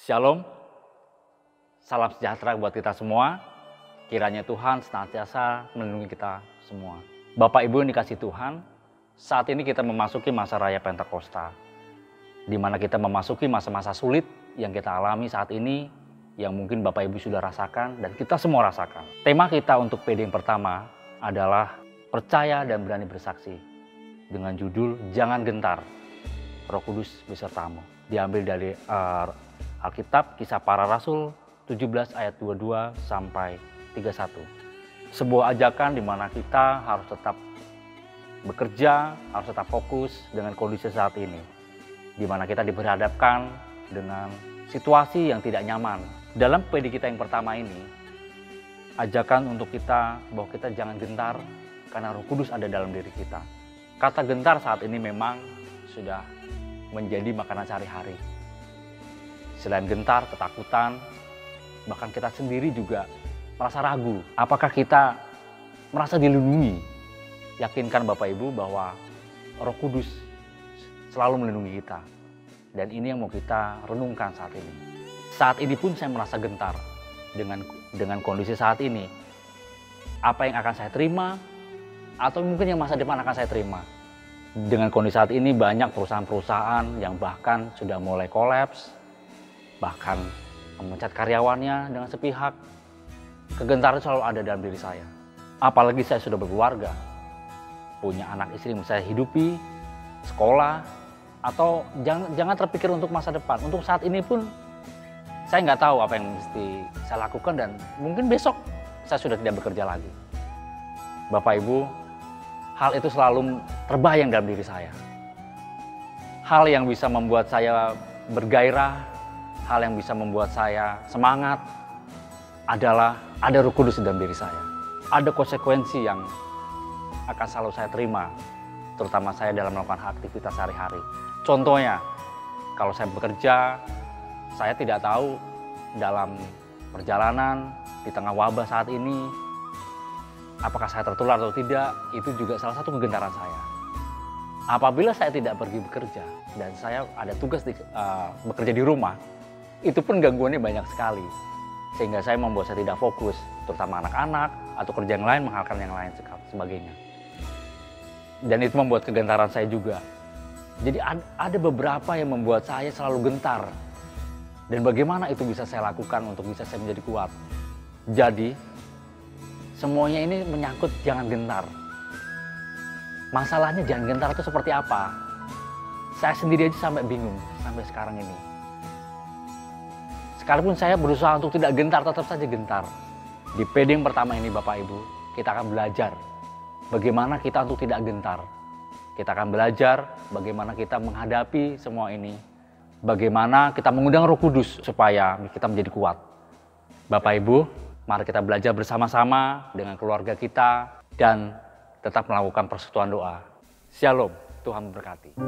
Shalom, salam sejahtera buat kita semua. Kiranya Tuhan senantiasa melindungi kita semua. Bapak Ibu yang dikasih Tuhan, saat ini kita memasuki masa raya Pentakosta, di mana kita memasuki masa-masa sulit yang kita alami saat ini, yang mungkin Bapak Ibu sudah rasakan dan kita semua rasakan. Tema kita untuk PD yang pertama adalah percaya dan berani bersaksi, dengan judul Jangan Gentar, Roh Kudus besertamu. Diambil dari Alkitab Kisah Para Rasul 17 ayat 22 sampai 31. Sebuah ajakan di mana kita harus tetap bekerja, harus tetap fokus dengan kondisi saat ini. Di mana kita diperhadapkan dengan situasi yang tidak nyaman. Dalam PD kita yang pertama ini, ajakan untuk kita bahwa kita jangan gentar karena Roh Kudus ada dalam diri kita. Kata gentar saat ini memang sudah menjadi makanan sehari-hari. Selain gentar, ketakutan, bahkan kita sendiri juga merasa ragu. Apakah kita merasa dilindungi? Yakinkan Bapak Ibu bahwa Roh Kudus selalu melindungi kita. Dan ini yang mau kita renungkan saat ini. Saat ini pun saya merasa gentar dengan kondisi saat ini. Apa yang akan saya terima, atau mungkin yang masa depan akan saya terima. Dengan kondisi saat ini banyak perusahaan-perusahaan yang bahkan sudah mulai kolaps, bahkan memecat karyawannya dengan sepihak. Kegentaran selalu ada dalam diri saya. Apalagi saya sudah berkeluarga, punya anak istri yang saya hidupi, sekolah, atau jangan terpikir untuk masa depan. Untuk saat ini pun saya nggak tahu apa yang mesti saya lakukan dan mungkin besok saya sudah tidak bekerja lagi. Bapak Ibu, hal itu selalu terbayang dalam diri saya. Hal yang bisa membuat saya bergairah, hal yang bisa membuat saya semangat adalah ada Roh Kudus dalam diri saya. Ada konsekuensi yang akan selalu saya terima, terutama saya dalam melakukan aktivitas sehari-hari. Contohnya, kalau saya bekerja, saya tidak tahu dalam perjalanan di tengah wabah saat ini, apakah saya tertular atau tidak, itu juga salah satu kegentaran saya. Apabila saya tidak pergi bekerja dan saya ada tugas bekerja di rumah, itu pun gangguannya banyak sekali. Sehingga saya membuat saya tidak fokus, terutama anak-anak atau kerjaan yang lain menghalalkan yang lain sebagainya. Dan itu membuat kegentaran saya juga. Jadi ada beberapa yang membuat saya selalu gentar. Dan bagaimana itu bisa saya lakukan untuk bisa saya menjadi kuat. Jadi semuanya ini menyangkut jangan gentar. Masalahnya jangan gentar itu seperti apa? Saya sendiri aja sampai bingung sampai sekarang ini. Sekalipun saya berusaha untuk tidak gentar, tetap saja gentar. Di PD yang pertama ini Bapak Ibu, kita akan belajar bagaimana kita untuk tidak gentar. Kita akan belajar bagaimana kita menghadapi semua ini. Bagaimana kita mengundang Roh Kudus supaya kita menjadi kuat. Bapak Ibu, mari kita belajar bersama-sama dengan keluarga kita dan tetap melakukan persekutuan doa. Shalom, Tuhan memberkati.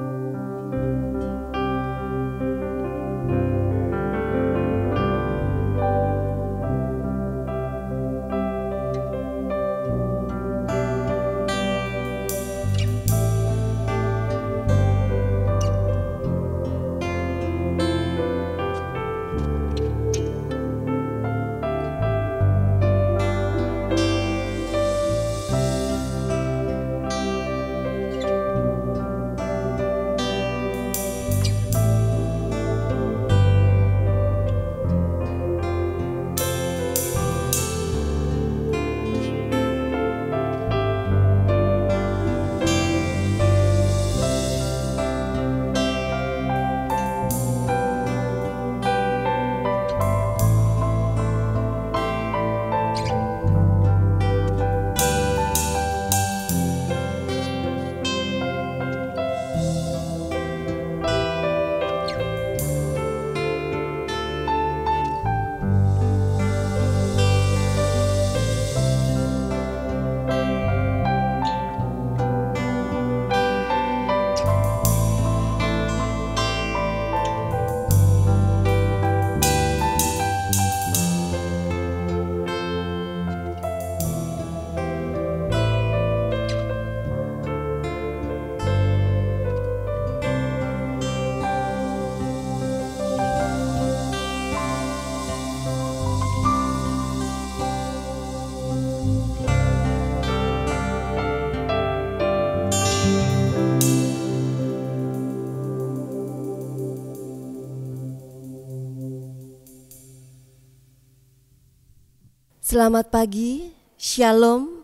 Selamat pagi, Shalom.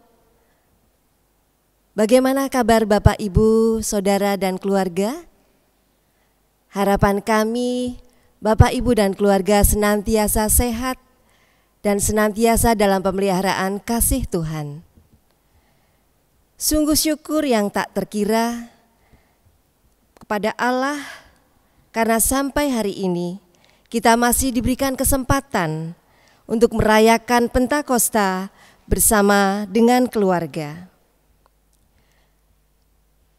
Bagaimana kabar Bapak, Ibu, Saudara, dan keluarga? Harapan kami, Bapak, Ibu, dan keluarga senantiasa sehat dan senantiasa dalam pemeliharaan kasih Tuhan. Sungguh syukur yang tak terkira kepada Allah karena sampai hari ini kita masih diberikan kesempatan untuk merayakan Pentakosta bersama dengan keluarga.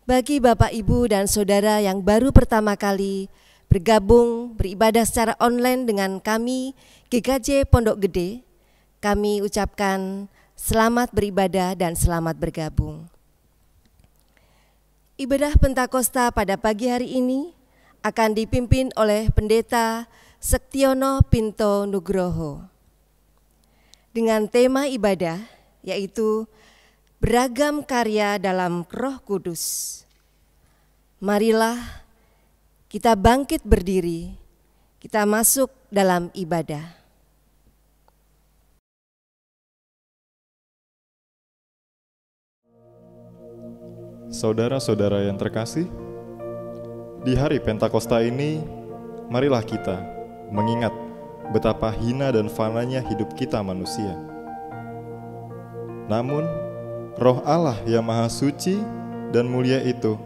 Bagi Bapak, Ibu, dan Saudara yang baru pertama kali bergabung beribadah secara online dengan kami GKJ Pondok Gede, kami ucapkan selamat beribadah dan selamat bergabung. Ibadah Pentakosta pada pagi hari ini akan dipimpin oleh Pendeta Sektiono Pinto Nugroho dengan tema ibadah yaitu beragam karya dalam Roh Kudus. Marilah kita bangkit berdiri, kita masuk dalam ibadah. Saudara-saudara yang terkasih, di hari Pentakosta ini, marilah kita mengingat betapa hina dan fananya hidup kita manusia. Namun, Roh Allah yang Maha Suci dan mulia itu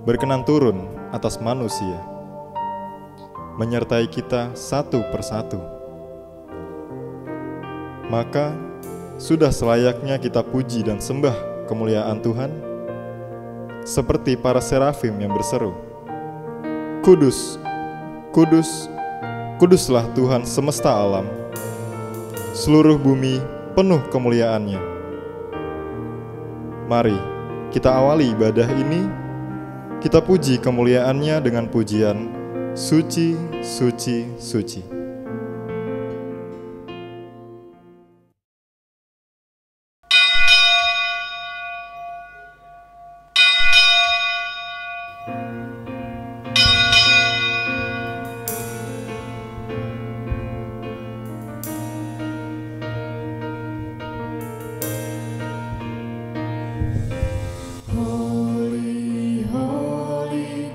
berkenan turun atas manusia, menyertai kita satu persatu. Maka, sudah selayaknya kita puji dan sembah kemuliaan Tuhan, seperti para serafim yang berseru, "Kudus, kudus, kuduslah Tuhan semesta alam, seluruh bumi penuh kemuliaan-Nya." Mari kita awali ibadah ini, kita puji kemuliaan-Nya dengan pujian "Suci, suci, suci." Holy, holy,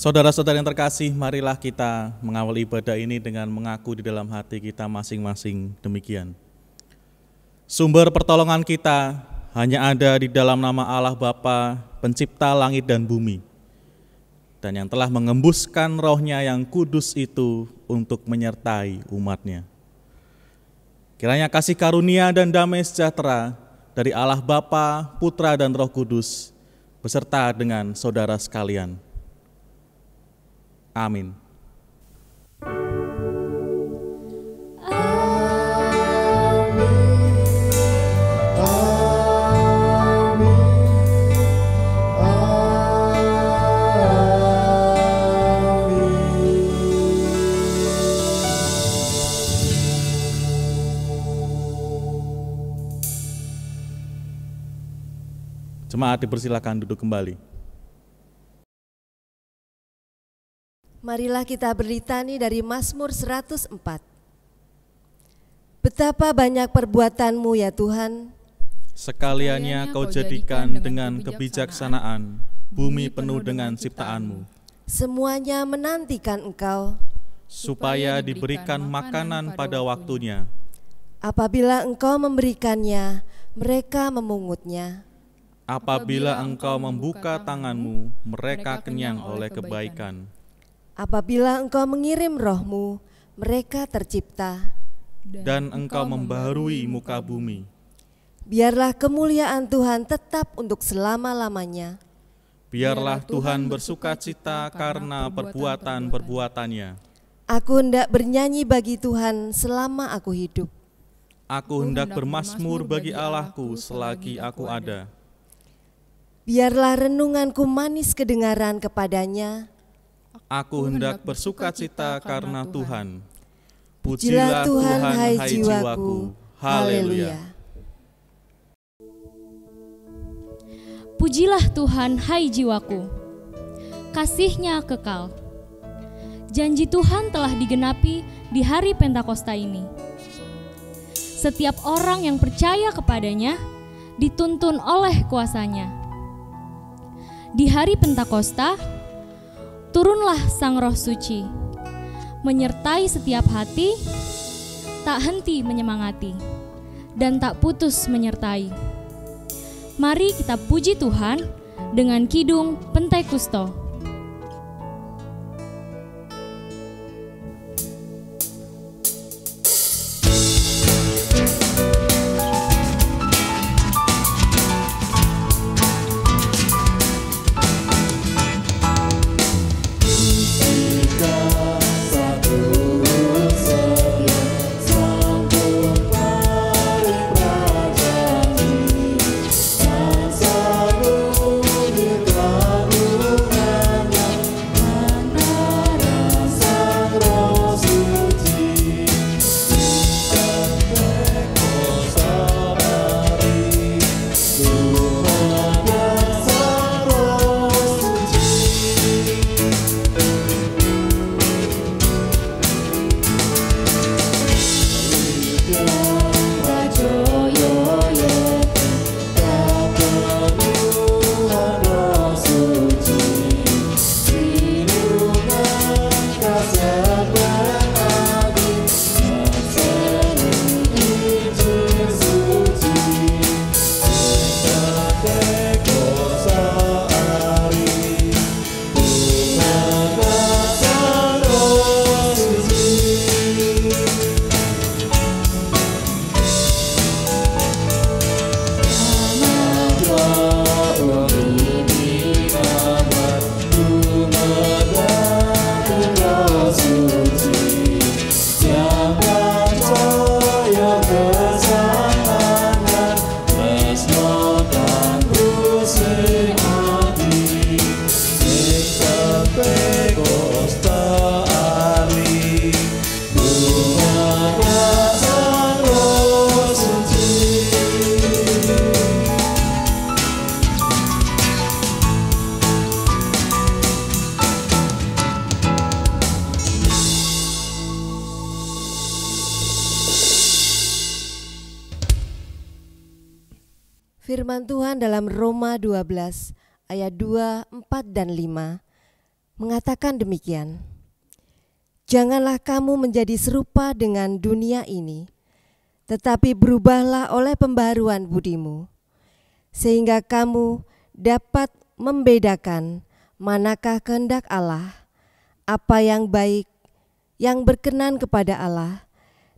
Saudara-saudara yang terkasih, marilah kita mengawal ibadah ini dengan mengaku di dalam hati kita masing-masing demikian. Sumber pertolongan kita hanya ada di dalam nama Allah Bapa, pencipta langit dan bumi, dan yang telah mengembuskan rohnya yang kudus itu untuk menyertai umatnya. Kiranya kasih karunia dan damai sejahtera dari Allah Bapa, Putra dan Roh Kudus beserta dengan saudara sekalian. Amin. Jemaat dipersilakan duduk kembali. Marilah kita berlitani dari Mazmur 104. Betapa banyak perbuatanmu ya Tuhan, Sekaliannya kau jadikan dengan kebijaksanaan, bumi penuh dengan ciptaanmu, semuanya menantikan Engkau. supaya diberikan makanan pada waktunya. Apabila Engkau memberikannya, mereka memungutnya. Apabila engkau membuka tanganmu, mereka kenyang oleh kebaikan. Apabila Engkau mengirim roh-Mu, mereka tercipta. Dan engkau membaharui muka bumi. Biarlah kemuliaan Tuhan tetap untuk selama-lamanya. Biarlah Tuhan bersukacita karena perbuatan-perbuatannya. Aku hendak bernyanyi bagi Tuhan selama aku hidup. Aku hendak bermazmur bagi Allahku selagi aku ada. Biarlah renunganku manis kedengaran kepadanya. Aku hendak bersukacita karena Tuhan. Pujilah Tuhan, hai jiwaku. Haleluya. Pujilah Tuhan, hai jiwaku. Kasih-Nya kekal. Janji Tuhan telah digenapi di hari Pentakosta ini. Setiap orang yang percaya kepadanya dituntun oleh kuasa-Nya. Di hari Pentakosta, turunlah Sang Roh Suci, menyertai setiap hati, tak henti menyemangati, dan tak putus menyertai. Mari kita puji Tuhan dengan kidung Pentakosta. Firman Tuhan dalam Roma 12 ayat 2, 4 dan 5. mengatakan demikian, "Janganlah kamu menjadi serupa dengan dunia ini, tetapi berubahlah oleh pembaharuan budimu, sehingga kamu dapat membedakan manakah kehendak Allah, apa yang baik, yang berkenan kepada Allah,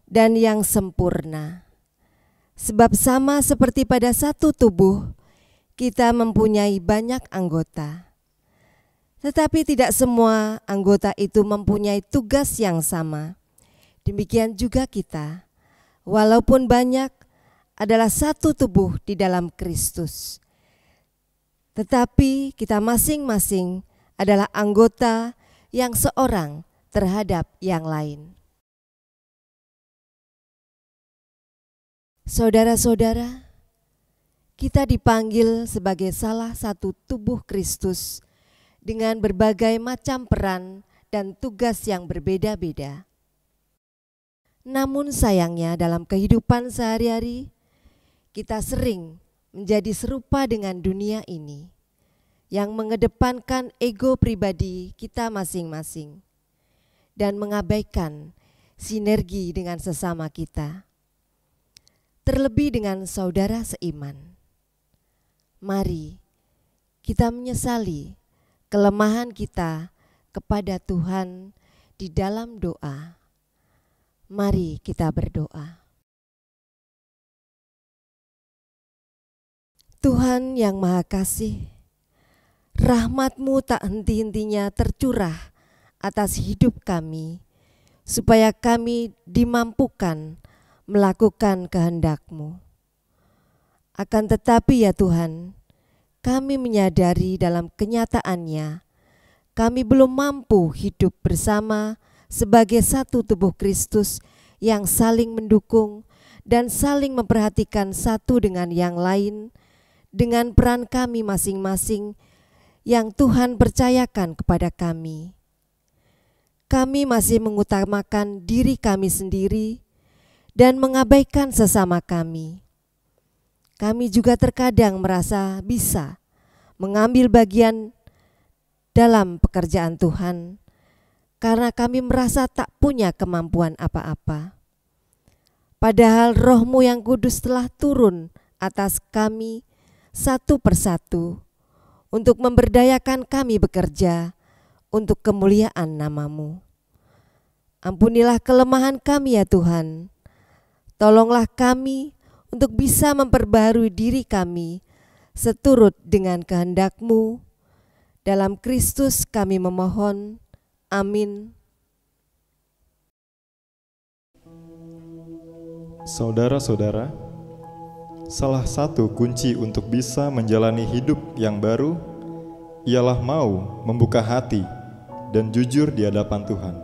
dan yang sempurna. Sebab sama seperti pada satu tubuh, kita mempunyai banyak anggota, tetapi tidak semua anggota itu mempunyai tugas yang sama. Demikian juga kita, walaupun banyak, adalah satu tubuh di dalam Kristus. Tetapi kita masing-masing adalah anggota yang seorang terhadap yang lain." Saudara-saudara, kita dipanggil sebagai salah satu tubuh Kristus dengan berbagai macam peran dan tugas yang berbeda-beda. Namun sayangnya dalam kehidupan sehari-hari, kita sering menjadi serupa dengan dunia ini yang mengedepankan ego pribadi kita masing-masing dan mengabaikan sinergi dengan sesama kita, terlebih dengan saudara seiman. Mari kita menyesali kelemahan kita kepada Tuhan di dalam doa. Mari kita berdoa. Tuhan yang Maha Kasih, rahmat-Mu tak henti-hentinya tercurah atas hidup kami, supaya kami dimampukan melakukan kehendak-Mu. Akan tetapi ya Tuhan, kami menyadari dalam kenyataannya, kami belum mampu hidup bersama sebagai satu tubuh Kristus yang saling mendukung dan saling memperhatikan satu dengan yang lain, dengan peran kami masing-masing yang Tuhan percayakan kepada kami. Kami masih mengutamakan diri kami sendiri dan mengabaikan sesama kami. Kami juga terkadang merasa bisa mengambil bagian dalam pekerjaan Tuhan karena kami merasa tak punya kemampuan apa-apa. Padahal Roh-Mu yang kudus telah turun atas kami satu persatu untuk memberdayakan kami bekerja untuk kemuliaan nama-Mu. Ampunilah kelemahan kami ya Tuhan. Tolonglah kami untuk bisa memperbaharui diri kami seturut dengan kehendak-Mu. Dalam Kristus kami memohon. Amin. Saudara-saudara, salah satu kunci untuk bisa menjalani hidup yang baru ialah mau membuka hati dan jujur di hadapan Tuhan.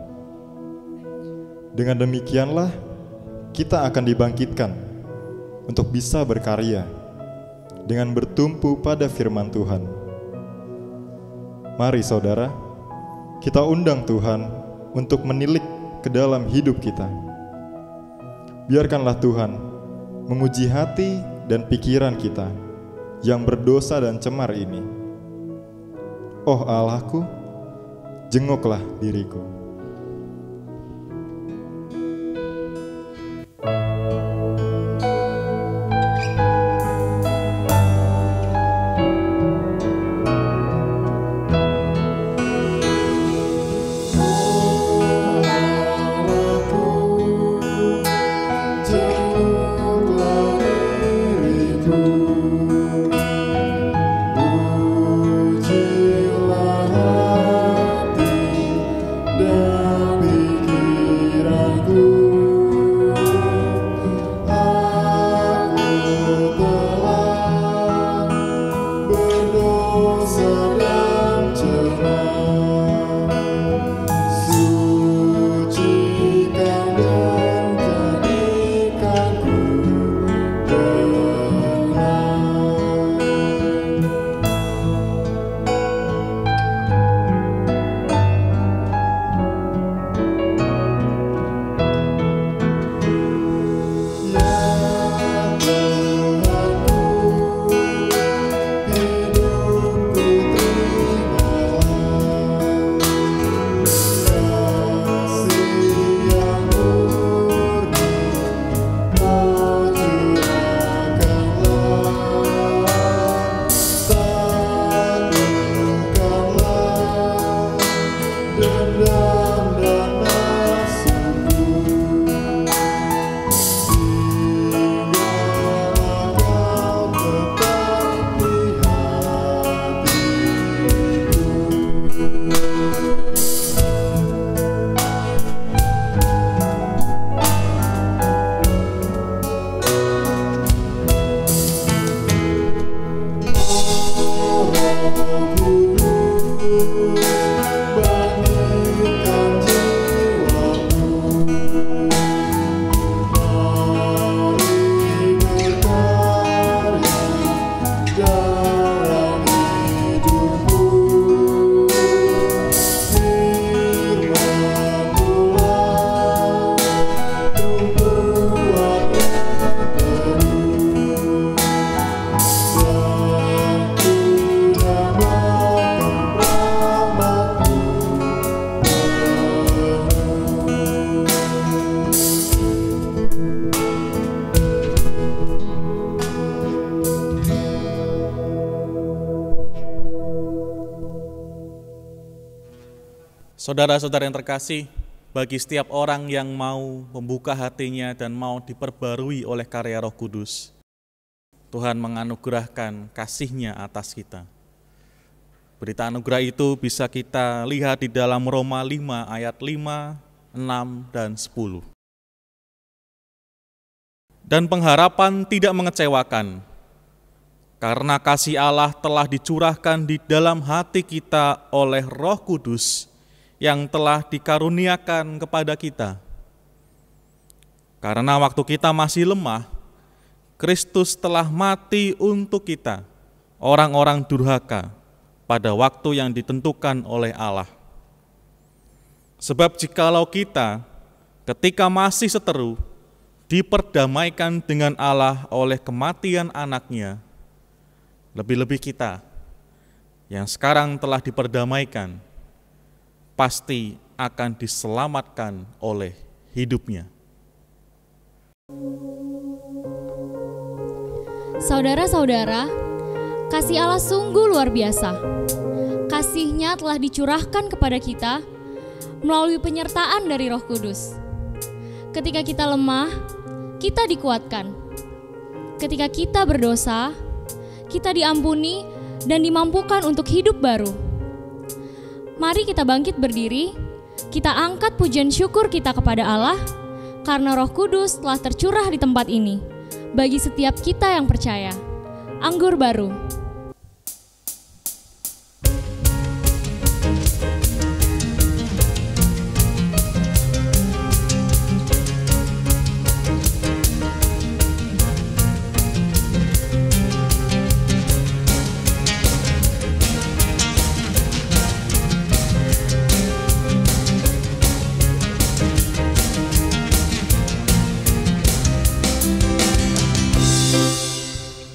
Dengan demikianlah kita akan dibangkitkan untuk bisa berkarya dengan bertumpu pada firman Tuhan. Mari saudara, kita undang Tuhan untuk menilik ke dalam hidup kita. Biarkanlah Tuhan menguji hati dan pikiran kita yang berdosa dan cemar ini. Oh Allahku, jenguklah diriku. Ujilah hati dan Saudara-saudara yang terkasih, bagi setiap orang yang mau membuka hatinya dan mau diperbarui oleh karya Roh Kudus, Tuhan menganugerahkan kasih-Nya atas kita. Berita anugerah itu bisa kita lihat di dalam Roma 5 ayat 5, 6, dan 10. Dan pengharapan tidak mengecewakan, karena kasih Allah telah dicurahkan di dalam hati kita oleh Roh Kudus yang telah dikaruniakan kepada kita. Karena waktu kita masih lemah, Kristus telah mati untuk kita, orang-orang durhaka, pada waktu yang ditentukan oleh Allah. Sebab jikalau kita ketika masih seteru diperdamaikan dengan Allah oleh kematian anaknya, lebih-lebih kita yang sekarang telah diperdamaikan pasti akan diselamatkan oleh hidupnya. Saudara-saudara, kasih Allah sungguh luar biasa. Kasih-Nya telah dicurahkan kepada kita melalui penyertaan dari Roh Kudus. Ketika kita lemah, kita dikuatkan. Ketika kita berdosa, kita diampuni dan dimampukan untuk hidup baru. Mari kita bangkit berdiri, kita angkat pujian syukur kita kepada Allah, karena Roh Kudus telah tercurah di tempat ini, bagi setiap kita yang percaya. Anggur baru.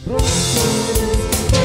Roh Kudus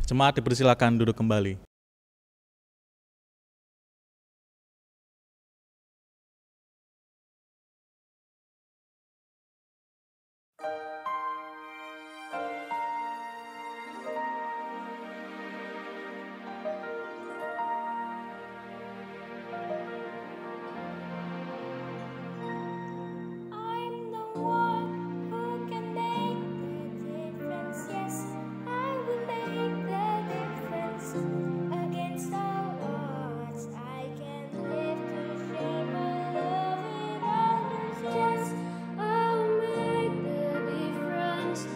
Jemaat dipersilakan duduk kembali. I'm the one who can make the difference. Yes, I will make the difference. Against all odds, I can live to share my love with others. Yes, I'll make the difference.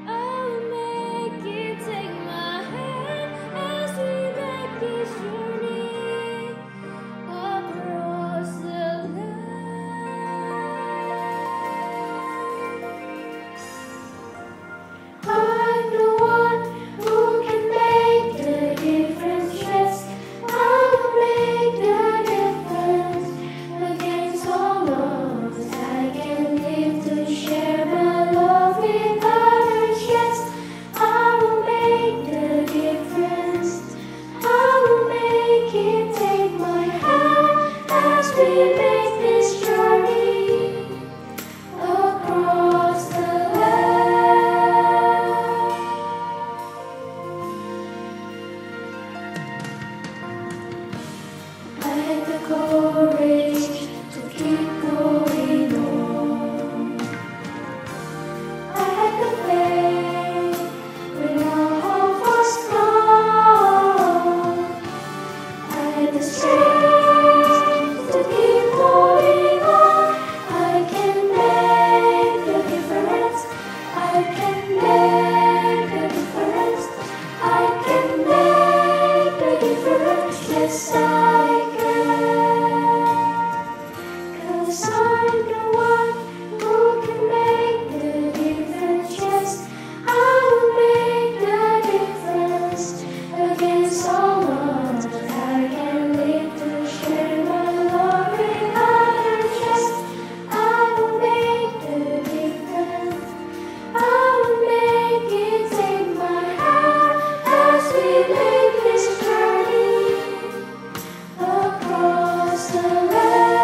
I'll make it. Take my hand as we make this journey across the land. I'm the one who can make the difference. Yes, I'll make the difference. Against all odds, I can live to share my love with others. Yes, I will make the difference. I will make it. Take my hand as we make this journey across the land. I had the courage to keep going on. I had the faith when all hope was gone. I had the strength to keep going on. I can make the difference. I can make the difference. I can make the difference. Yes, I can. 'Cause I'm the one who can make the difference. Yes, I will make the difference. Against all odds, I can live to share my love with others. Yes, I will make the difference. I will make it. Take my hand as we make this journey across the land.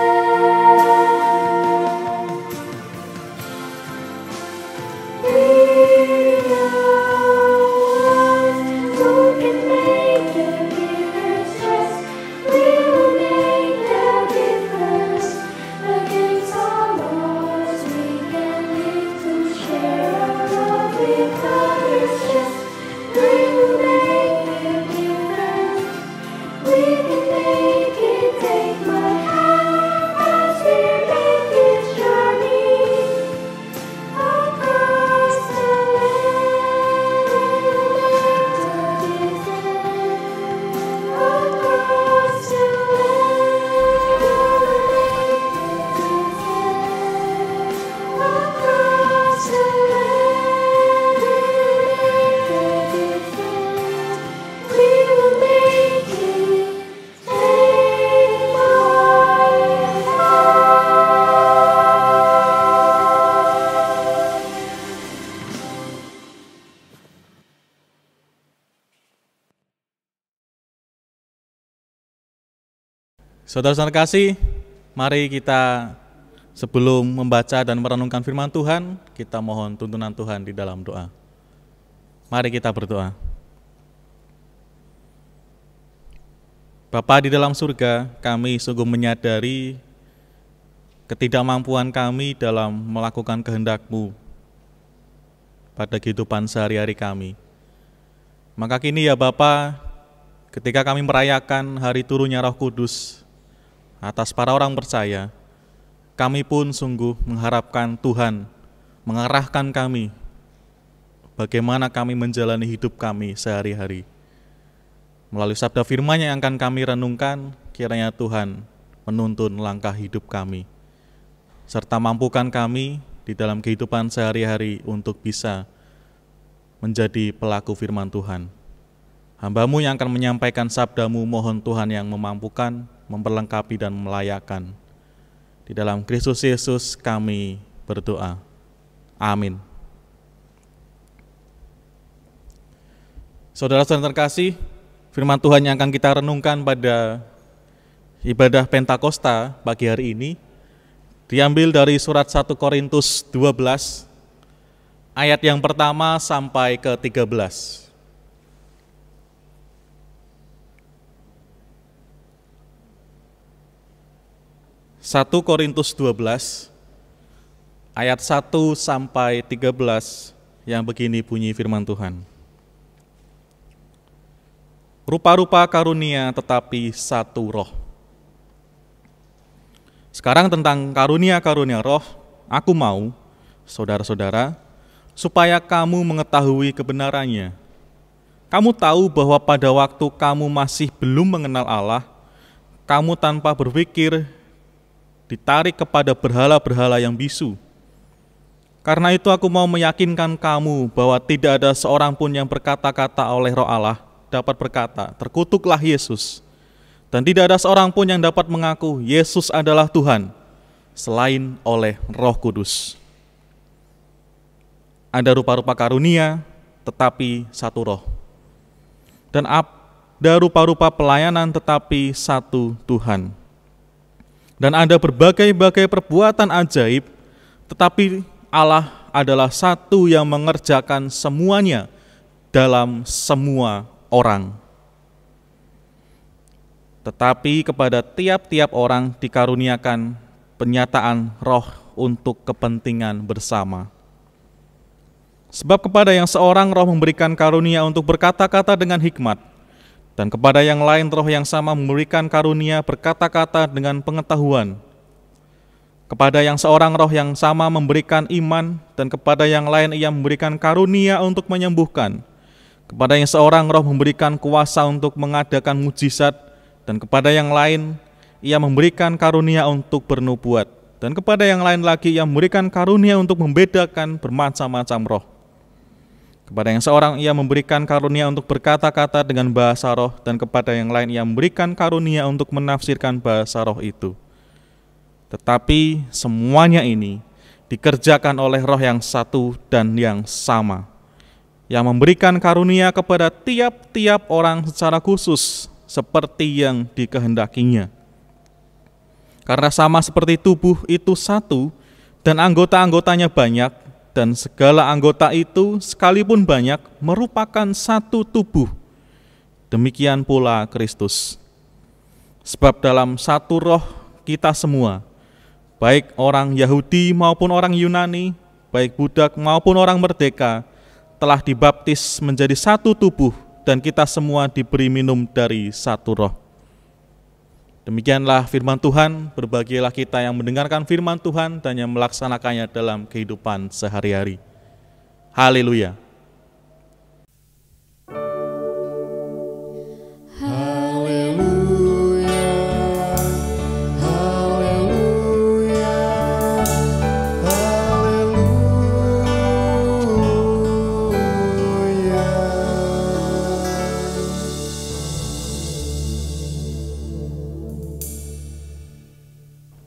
We are one who can make the difference. Yes, we will make the difference. Against all odds, we can live to share our love with others. Yes, we will make the difference. We can make it. Take my hand as we make this journey across the land. We will make the difference across the land. We will make the difference across the land. We will make the difference. We will make it. Take my hand. Saudara-saudara kasih, mari kita sebelum membaca dan merenungkan firman Tuhan, kita mohon tuntunan Tuhan di dalam doa. Mari kita berdoa. Bapa di dalam surga, kami sungguh menyadari ketidakmampuan kami dalam melakukan kehendak-Mu pada kehidupan sehari-hari kami. Maka kini ya Bapa, ketika kami merayakan hari turunnya Roh Kudus atas para orang percaya, kami pun sungguh mengharapkan Tuhan mengarahkan kami bagaimana kami menjalani hidup kami sehari-hari. Melalui sabda firman yang akan kami renungkan, kiranya Tuhan menuntun langkah hidup kami, serta mampukan kami di dalam kehidupan sehari-hari untuk bisa menjadi pelaku firman Tuhan. Hamba-Mu yang akan menyampaikan sabda-Mu, mohon Tuhan yang memampukan, memperlengkapi dan melayakkan. Di dalam Kristus Yesus kami berdoa. Amin. Saudara-saudara terkasih, firman Tuhan yang akan kita renungkan pada ibadah Pentakosta pagi hari ini diambil dari surat 1 Korintus 12 ayat yang pertama sampai ke 13. Satu Korintus 12 ayat 1 sampai 13 yang begini bunyi firman Tuhan. Rupa-rupa karunia tetapi satu roh. Sekarang tentang karunia-karunia roh, aku mau, saudara-saudara, supaya kamu mengetahui kebenarannya. Kamu tahu bahwa pada waktu kamu masih belum mengenal Allah, kamu tanpa berpikir ditarik kepada berhala-berhala yang bisu. Karena itu aku mau meyakinkan kamu bahwa tidak ada seorang pun yang berkata-kata oleh Roh Allah dapat berkata, terkutuklah Yesus. Dan tidak ada seorang pun yang dapat mengaku Yesus adalah Tuhan selain oleh Roh Kudus. Ada rupa-rupa karunia tetapi satu roh. Dan ada rupa-rupa pelayanan tetapi satu Tuhan. Dan ada berbagai-bagai perbuatan ajaib tetapi Allah adalah satu yang mengerjakan semuanya dalam semua orang. Tetapi kepada tiap-tiap orang dikaruniakan penyataan roh untuk kepentingan bersama. Sebab kepada yang seorang roh memberikan karunia untuk berkata-kata dengan hikmat, dan kepada yang lain roh yang sama memberikan karunia berkata-kata dengan pengetahuan. Kepada yang seorang roh yang sama memberikan iman, dan kepada yang lain ia memberikan karunia untuk menyembuhkan. Kepada yang seorang roh memberikan kuasa untuk mengadakan mujizat, dan kepada yang lain ia memberikan karunia untuk bernubuat, dan kepada yang lain lagi ia memberikan karunia untuk membedakan bermacam-macam roh. Kepada yang seorang ia memberikan karunia untuk berkata-kata dengan bahasa roh, dan kepada yang lain ia memberikan karunia untuk menafsirkan bahasa roh itu. Tetapi semuanya ini dikerjakan oleh roh yang satu dan yang sama, yang memberikan karunia kepada tiap-tiap orang secara khusus seperti yang dikehendakinya. Karena sama seperti tubuh itu satu dan anggota-anggotanya banyak, dan segala anggota itu sekalipun banyak merupakan satu tubuh, demikian pula Kristus. Sebab dalam satu roh kita semua, baik orang Yahudi maupun orang Yunani, baik budak maupun orang merdeka, telah dibaptis menjadi satu tubuh, dan kita semua diberi minum dari satu roh. Demikianlah firman Tuhan, berbahagialah kita yang mendengarkan firman Tuhan dan yang melaksanakannya dalam kehidupan sehari-hari. Haleluya.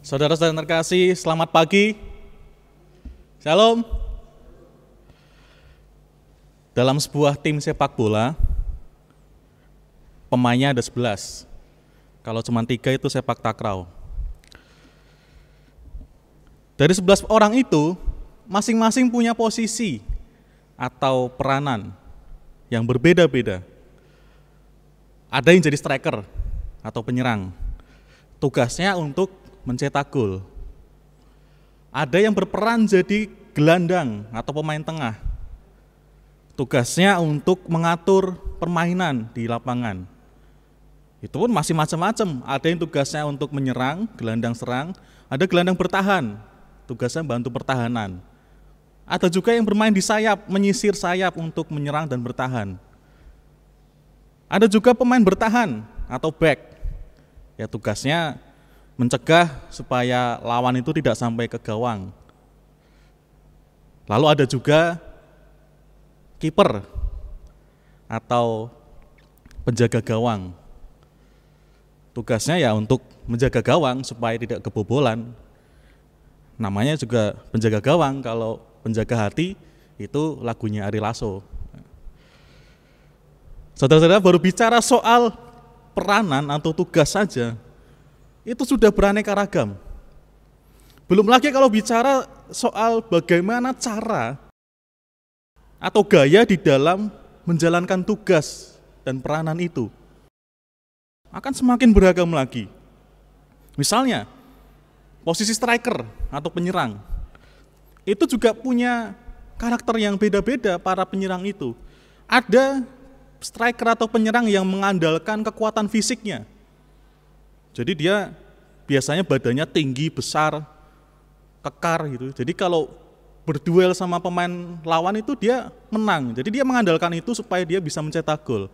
Saudara-saudara terkasih, selamat pagi. Shalom. Dalam sebuah tim sepak bola, pemainnya ada 11. Kalau cuma 3 itu sepak takraw. Dari 11 orang itu, masing-masing punya posisi atau peranan yang berbeda-beda. Ada yang jadi striker atau penyerang. Tugasnya untuk mencetak gol. Ada yang berperan jadi gelandang atau pemain tengah. Tugasnya untuk mengatur permainan di lapangan. Itu pun masih macam-macam. Ada yang tugasnya untuk menyerang, gelandang serang. Ada gelandang bertahan, tugasnya bantu pertahanan. Ada juga yang bermain di sayap, menyisir sayap untuk menyerang dan bertahan. Ada juga pemain bertahan atau back. Ya tugasnya mencegah supaya lawan itu tidak sampai ke gawang. Lalu ada juga kiper atau penjaga gawang. Tugasnya ya untuk menjaga gawang supaya tidak kebobolan. Namanya juga penjaga gawang, kalau penjaga hati itu lagunya Ari Lasso. Saudara-saudara, baru bicara soal peranan atau tugas saja, itu sudah beraneka ragam. Belum lagi kalau bicara soal bagaimana cara atau gaya di dalam menjalankan tugas dan peranan itu. Akan semakin beragam lagi. Misalnya, posisi striker atau penyerang, itu juga punya karakter yang beda-beda para penyerang itu. Ada striker atau penyerang yang mengandalkan kekuatan fisiknya. Jadi dia biasanya badannya tinggi, besar, kekar gitu. Jadi kalau berduel sama pemain lawan itu dia menang. Jadi dia mengandalkan itu supaya dia bisa mencetak gol.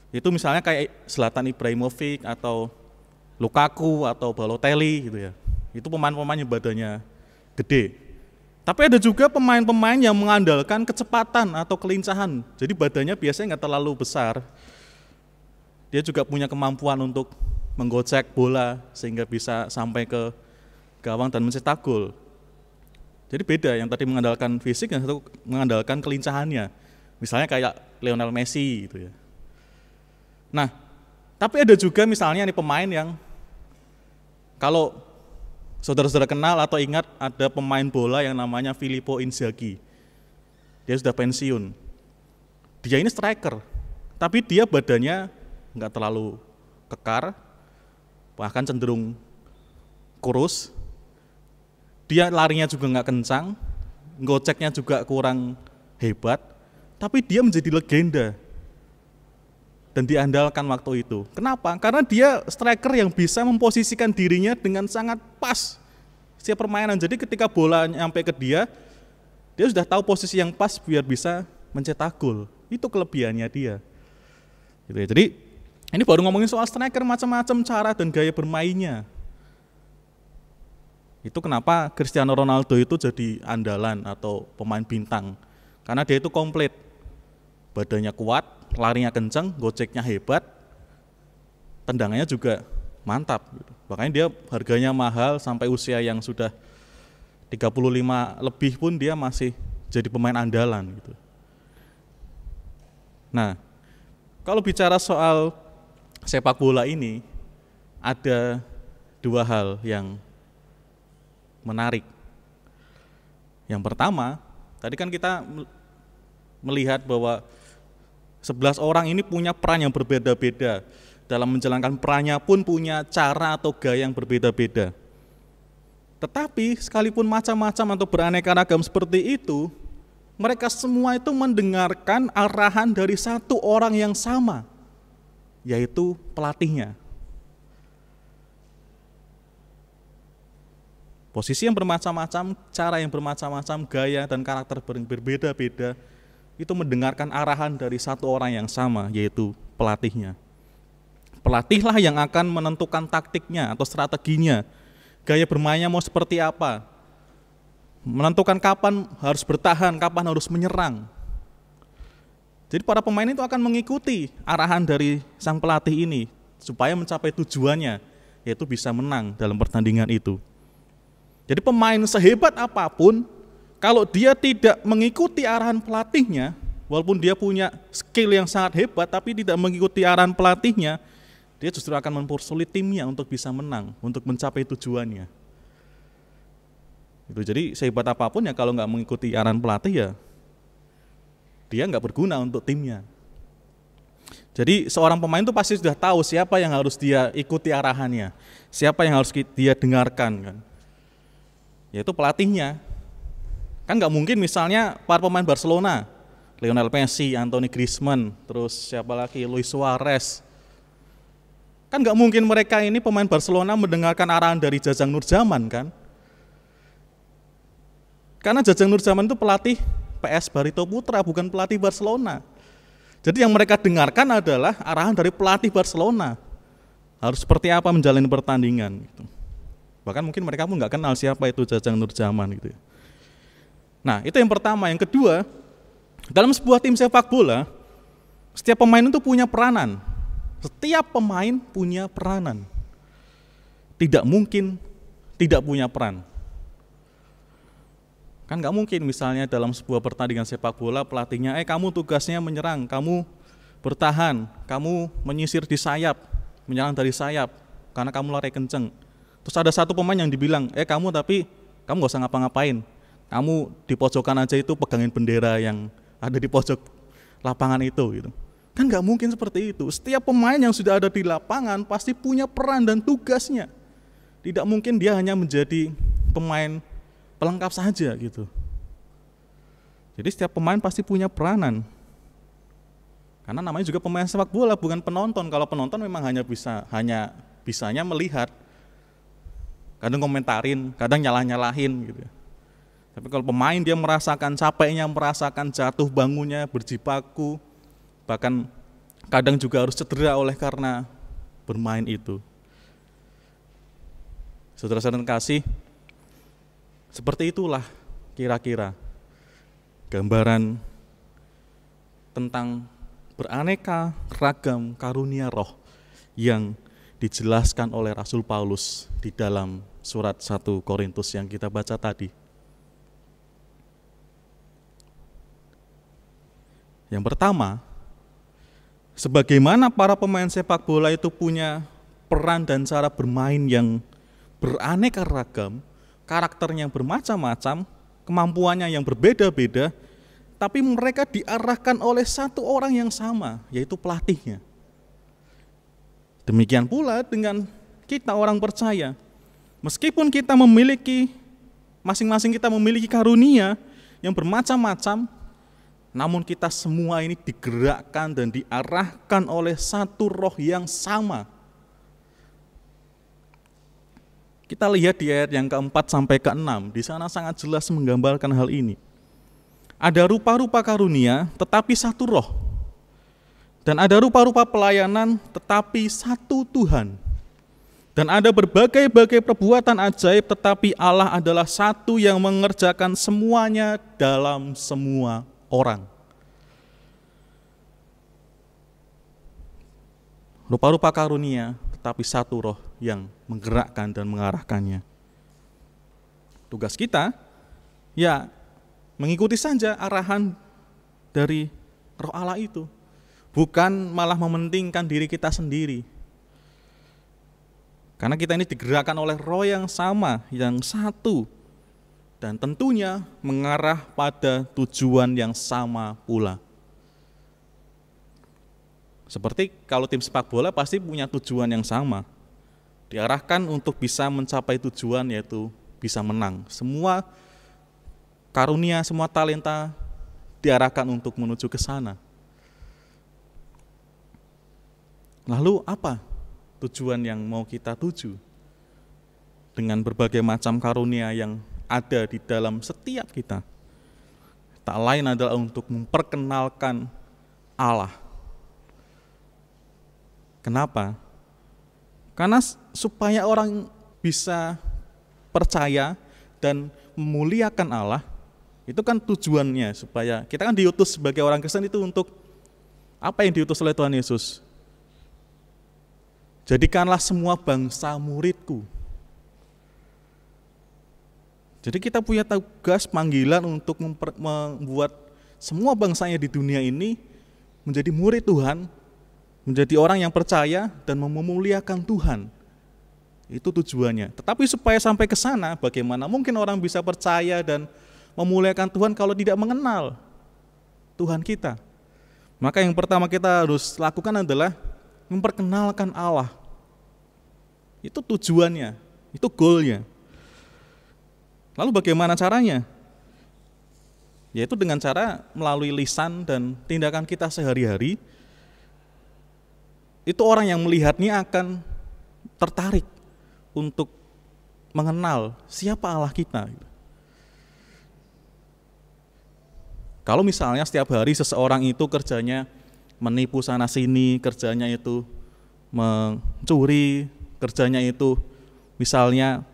Itu misalnya kayak Zlatan Ibrahimovic atau Lukaku atau Balotelli gitu ya. Itu pemain-pemain yang badannya gede. Tapi ada juga pemain-pemain yang mengandalkan kecepatan atau kelincahan. Jadi badannya biasanya nggak terlalu besar. Dia juga punya kemampuan untuk menggocek bola sehingga bisa sampai ke gawang dan mencetak gol. Jadi beda, yang tadi mengandalkan fisik, yang satu mengandalkan kelincahannya. Misalnya kayak Lionel Messi gitu ya. Nah, tapi ada juga misalnya nih pemain yang kalau saudara-saudara kenal atau ingat, ada pemain bola yang namanya Filippo Inzaghi. Dia sudah pensiun. Dia ini striker, tapi dia badannya nggak terlalu kekar, bahkan cenderung kurus. Dia larinya juga nggak kencang, goceknya juga kurang hebat, tapi dia menjadi legenda dan diandalkan waktu itu. Kenapa? Karena dia striker yang bisa memposisikan dirinya dengan sangat pas setiap permainan. Jadi ketika bola nyampe ke dia sudah tahu posisi yang pas biar bisa mencetak gol. Itu kelebihannya dia. Gitu ya. Jadi ini baru ngomongin soal striker, macam-macam cara dan gaya bermainnya. Itu kenapa Cristiano Ronaldo itu jadi andalan atau pemain bintang. Karena dia itu komplit. Badannya kuat, larinya kencang, goceknya hebat, tendangannya juga mantap. Makanya dia harganya mahal, sampai usia yang sudah 35 lebih pun dia masih jadi pemain andalan. Gitu. Nah, kalau bicara soal sepak bola ini, ada dua hal yang menarik. Yang pertama, tadi kan kita melihat bahwa 11 orang ini punya peran yang berbeda-beda. Dalam menjalankan perannya pun punya cara atau gaya yang berbeda-beda. Tetapi sekalipun macam-macam atau beraneka ragam seperti itu, mereka semua itu mendengarkan arahan dari satu orang yang sama, yaitu pelatihnya. Posisi yang bermacam-macam, cara yang bermacam-macam, gaya dan karakter berbeda-beda, itu mendengarkan arahan dari satu orang yang sama, yaitu pelatihnya. Pelatihlah yang akan menentukan taktiknya atau strateginya, gaya bermainnya mau seperti apa, menentukan kapan harus bertahan, kapan harus menyerang. Jadi para pemain itu akan mengikuti arahan dari sang pelatih ini supaya mencapai tujuannya, yaitu bisa menang dalam pertandingan itu. Jadi pemain sehebat apapun, kalau dia tidak mengikuti arahan pelatihnya, walaupun dia punya skill yang sangat hebat, tapi tidak mengikuti arahan pelatihnya, dia justru akan mempersulit timnya untuk bisa menang, untuk mencapai tujuannya. Jadi sehebat apapun ya kalau nggak mengikuti arahan pelatih ya, dia nggak berguna untuk timnya. Jadi seorang pemain itu pasti sudah tahu siapa yang harus dia ikuti arahannya, siapa yang harus dia dengarkan kan. Yaitu pelatihnya. Kan nggak mungkin misalnya para pemain Barcelona, Lionel Messi, Anthony Griezmann, terus siapa lagi, Luis Suarez. Kan nggak mungkin mereka ini pemain Barcelona mendengarkan arahan dari Jajang Nurjaman kan. Karena Jajang Nurjaman itu pelatih PS Barito Putra, bukan pelatih Barcelona. Jadi yang mereka dengarkan adalah arahan dari pelatih Barcelona. Harus seperti apa menjalani pertandingan gitu. Bahkan mungkin mereka pun nggak kenal siapa itu Jajang Nurjaman gitu. Nah itu yang pertama. Yang kedua, dalam sebuah tim sepak bola, setiap pemain itu punya peranan. Setiap pemain punya peranan. Tidak mungkin tidak punya peran. Kan nggak mungkin misalnya dalam sebuah pertandingan sepak bola pelatihnya, kamu tugasnya menyerang, kamu bertahan, kamu menyisir di sayap, menyerang dari sayap, karena kamu lari kenceng. Terus ada satu pemain yang dibilang, kamu gak usah ngapa-ngapain, kamu di pojokan aja itu pegangin bendera yang ada di pojok lapangan itu gitu. Kan gak mungkin seperti itu. Setiap pemain yang sudah ada di lapangan pasti punya peran dan tugasnya. Tidak mungkin dia hanya menjadi pemain pelengkap saja gitu. Jadi setiap pemain pasti punya peranan. Karena namanya juga pemain sepak bola, bukan penonton. Kalau penonton memang hanya bisanya melihat, kadang komentarin, kadang nyalah-nyalahin gitu. Tapi kalau pemain dia merasakan capeknya, merasakan jatuh bangunnya, berjibaku, bahkan kadang juga harus cedera oleh karena bermain itu. Saudara-saudara kasih, seperti itulah kira-kira gambaran tentang beraneka ragam karunia roh yang dijelaskan oleh Rasul Paulus di dalam surat 1 Korintus yang kita baca tadi. Yang pertama, sebagaimana para pemain sepak bola itu punya peran dan cara bermain yang beraneka ragam, karakternya yang bermacam-macam, kemampuannya yang berbeda-beda, tapi mereka diarahkan oleh satu orang yang sama, yaitu pelatihnya. Demikian pula dengan kita orang percaya. Meskipun kita masing-masing kita memiliki karunia yang bermacam-macam, namun kita semua ini digerakkan dan diarahkan oleh satu roh yang sama. Kita lihat di ayat yang keempat sampai keenam, di sana sangat jelas menggambarkan hal ini. Ada rupa-rupa karunia, tetapi satu roh. Dan ada rupa-rupa pelayanan, tetapi satu Tuhan. Dan ada berbagai-bagai perbuatan ajaib, tetapi Allah adalah satu yang mengerjakan semuanya dalam semua orang. Rupa-rupa karunia, tetapi satu roh yang menggerakkan dan mengarahkannya. Tugas kita, ya mengikuti saja arahan dari roh Allah itu. Bukan malah mementingkan diri kita sendiri. Karena kita ini digerakkan oleh roh yang sama, yang satu. Dan tentunya mengarah pada tujuan yang sama pula. Seperti kalau tim sepak bola pasti punya tujuan yang sama. Diarahkan untuk bisa mencapai tujuan, yaitu bisa menang. Semua karunia, semua talenta diarahkan untuk menuju ke sana. Lalu apa tujuan yang mau kita tuju? Dengan berbagai macam karunia yang ada di dalam setiap kita. Tak lain adalah untuk memperkenalkan Allah. Kenapa? Karena supaya orang bisa percaya dan memuliakan Allah, itu kan tujuannya, supaya kita kan diutus sebagai orang Kristen itu untuk apa yang diutus oleh Tuhan Yesus? Jadikanlah semua bangsa muridku. Jadi kita punya tugas panggilan untuk membuat semua bangsanya di dunia ini menjadi murid Tuhan, menjadi orang yang percaya dan memuliakan Tuhan. Itu tujuannya. Tetapi supaya sampai ke sana, bagaimana mungkin orang bisa percaya dan memuliakan Tuhan kalau tidak mengenal Tuhan kita? Maka yang pertama kita harus lakukan adalah memperkenalkan Allah. Itu tujuannya, itu goalnya. Lalu bagaimana caranya? Yaitu dengan cara melalui lisan dan tindakan kita sehari-hari. Itu orang yang melihatnya akan tertarik untuk mengenal siapa Allah kita. Kalau misalnya setiap hari seseorang itu kerjanya menipu sana sini, kerjanya itu mencuri, kerjanya itu misalnya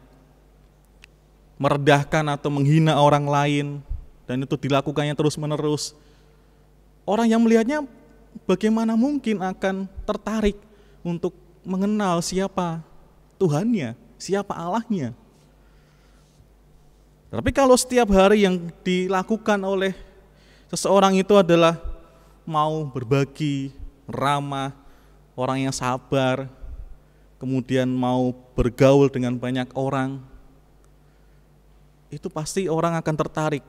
merendahkan atau menghina orang lain, dan itu dilakukannya terus-menerus, orang yang melihatnya bagaimana mungkin akan tertarik untuk mengenal siapa Tuhannya, siapa Allahnya. Tapi kalau setiap hari yang dilakukan oleh seseorang itu adalah mau berbagi, ramah, orang yang sabar, kemudian mau bergaul dengan banyak orang, itu pasti orang akan tertarik.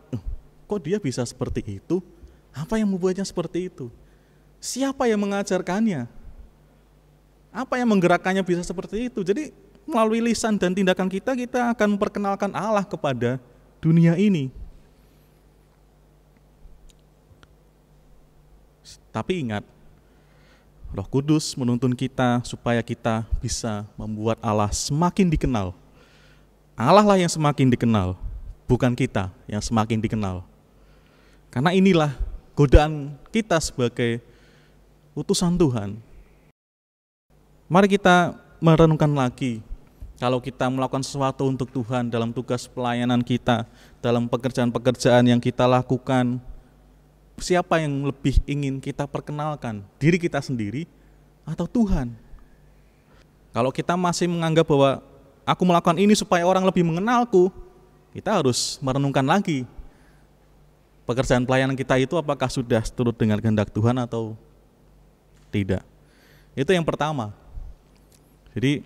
Kok dia bisa seperti itu? Apa yang membuatnya seperti itu? Siapa yang mengajarkannya? Apa yang menggerakkannya bisa seperti itu? Jadi melalui lisan dan tindakan kita akan memperkenalkan Allah kepada dunia ini. Tapi ingat, Roh Kudus menuntun kita supaya kita bisa membuat Allah semakin dikenal. Allah lah yang semakin dikenal, bukan kita yang semakin dikenal. Karena inilah godaan kita sebagai utusan Tuhan. Mari kita merenungkan lagi, kalau kita melakukan sesuatu untuk Tuhan dalam tugas pelayanan kita, dalam pekerjaan-pekerjaan yang kita lakukan, siapa yang lebih ingin kita perkenalkan? Diri kita sendiri atau Tuhan? Kalau kita masih menganggap bahwa aku melakukan ini supaya orang lebih mengenalku, kita harus merenungkan lagi. Pekerjaan pelayanan kita itu apakah sudah seturut dengan kehendak Tuhan atau tidak? Itu yang pertama. Jadi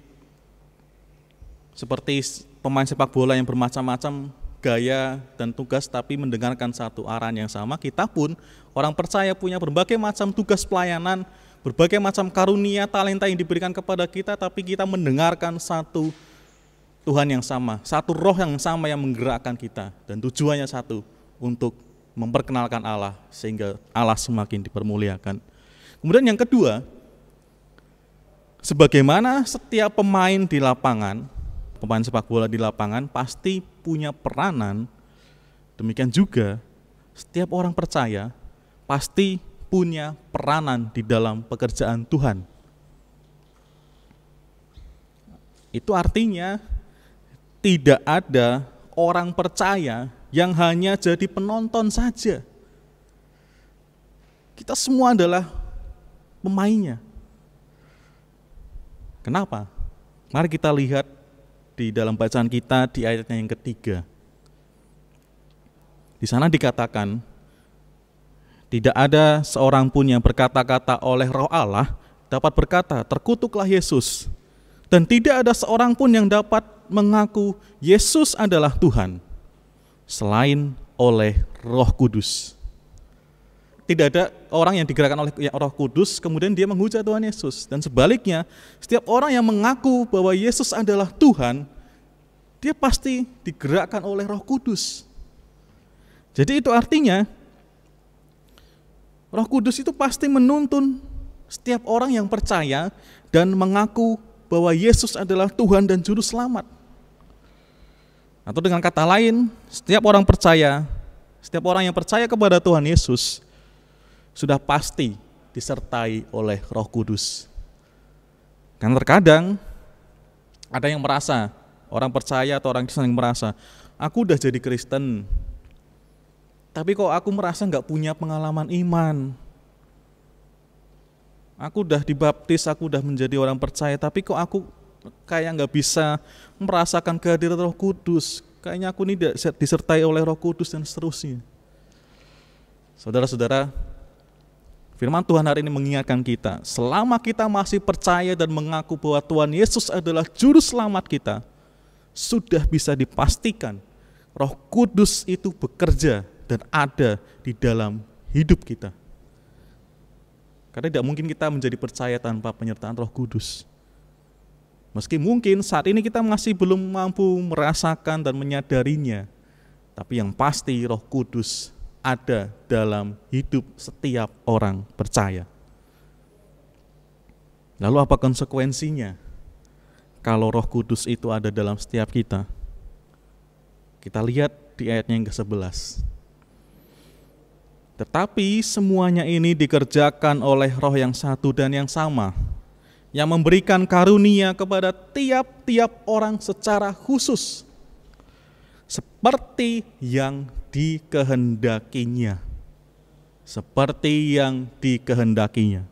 seperti pemain sepak bola yang bermacam-macam gaya dan tugas tapi mendengarkan satu arahan yang sama, kita pun orang percaya punya berbagai macam tugas pelayanan, berbagai macam karunia, talenta yang diberikan kepada kita, tapi kita mendengarkan satu Tuhan yang sama, satu roh yang sama yang menggerakkan kita, dan tujuannya satu, untuk memperkenalkan Allah sehingga Allah semakin dipermuliakan. Kemudian yang kedua, sebagaimana setiap pemain di lapangan, pemain sepak bola di lapangan pasti punya peranan, demikian juga setiap orang percaya pasti punya peranan di dalam pekerjaan Tuhan. Itu artinya tidak ada orang percaya yang hanya jadi penonton saja. Kita semua adalah pemainnya. Kenapa? Mari kita lihat di dalam bacaan kita di ayatnya yang ketiga. Di sana dikatakan, tidak ada seorang pun yang berkata-kata oleh Roh Allah dapat berkata, terkutuklah Yesus. Dan tidak ada seorang pun yang dapat mengaku Yesus adalah Tuhan selain oleh Roh Kudus. Tidak ada orang yang digerakkan oleh Roh Kudus kemudian dia menghujat Tuhan Yesus. Dan sebaliknya, setiap orang yang mengaku bahwa Yesus adalah Tuhan, dia pasti digerakkan oleh Roh Kudus. Jadi itu artinya Roh Kudus itu pasti menuntun setiap orang yang percaya dan mengaku bahwa Yesus adalah Tuhan dan Juru Selamat. Atau dengan kata lain, setiap orang yang percaya kepada Tuhan Yesus sudah pasti disertai oleh Roh Kudus. Karena terkadang ada yang merasa, orang percaya atau orang Kristen yang merasa, aku udah jadi Kristen, tapi kok aku merasa nggak punya pengalaman iman. Aku udah dibaptis, aku udah menjadi orang percaya, tapi kok aku kayak nggak bisa merasakan kehadiran Roh Kudus. Kayaknya aku ini tidak disertai oleh Roh Kudus dan seterusnya. Saudara-saudara, firman Tuhan hari ini mengingatkan kita, selama kita masih percaya dan mengaku bahwa Tuhan Yesus adalah Juru Selamat kita, sudah bisa dipastikan Roh Kudus itu bekerja dan ada di dalam hidup kita. Karena tidak mungkin kita menjadi percaya tanpa penyertaan Roh Kudus. Meski mungkin saat ini kita masih belum mampu merasakan dan menyadarinya, tapi yang pasti Roh Kudus ada dalam hidup setiap orang percaya. Lalu apa konsekuensinya kalau Roh Kudus itu ada dalam setiap kita? Kita lihat di ayatnya yang ke-11. Tetapi semuanya ini dikerjakan oleh Roh yang satu dan yang sama, yang memberikan karunia kepada tiap-tiap orang secara khusus, seperti yang dikehendakinya. Seperti yang dikehendakinya.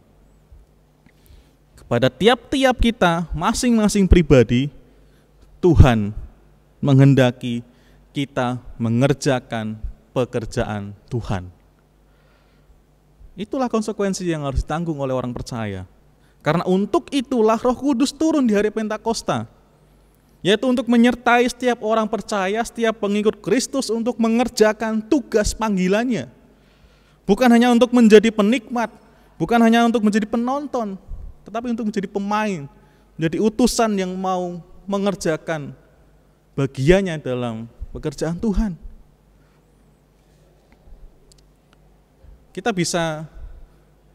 Kepada tiap-tiap kita, masing-masing pribadi, Tuhan menghendaki kita mengerjakan pekerjaan Tuhan. Itulah konsekuensi yang harus ditanggung oleh orang percaya. Karena untuk itulah Roh Kudus turun di hari Pentakosta, yaitu untuk menyertai setiap orang percaya, setiap pengikut Kristus untuk mengerjakan tugas panggilannya. Bukan hanya untuk menjadi penikmat, bukan hanya untuk menjadi penonton, tetapi untuk menjadi pemain, menjadi utusan yang mau mengerjakan bagiannya dalam pekerjaan Tuhan. Kita bisa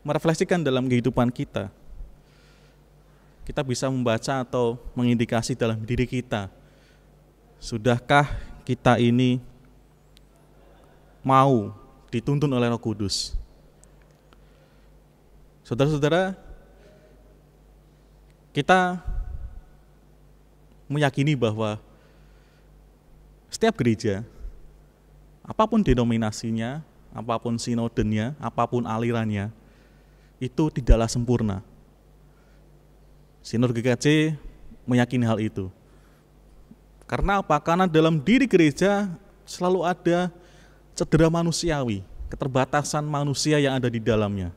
merefleksikan dalam kehidupan kita. Kita bisa membaca atau mengindikasi dalam diri kita. Sudahkah kita ini mau dituntun oleh Roh Kudus? Saudara-saudara, kita meyakini bahwa setiap gereja, apapun denominasinya, apapun sinodenya, apapun alirannya, itu tidaklah sempurna. Sinode GKJ meyakini hal itu. Karena apa? Karena dalam diri gereja selalu ada cedera manusiawi, keterbatasan manusia yang ada di dalamnya.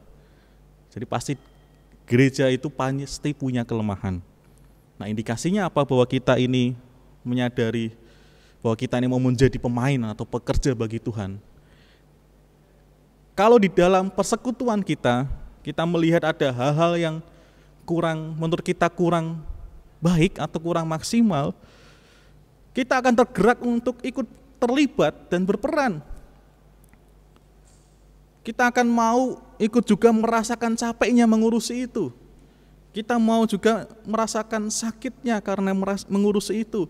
Jadi pasti gereja itu pasti punya kelemahan. Nah, indikasinya apa? Bahwa kita ini menyadari bahwa kita ini mau menjadi pemain atau pekerja bagi Tuhan. Kalau di dalam persekutuan kita melihat ada hal-hal yang menurut kita kurang baik atau kurang maksimal, kita akan tergerak untuk ikut terlibat dan berperan. Kita akan mau ikut juga merasakan capeknya mengurusi itu. Kita mau juga merasakan sakitnya karena mengurusi itu.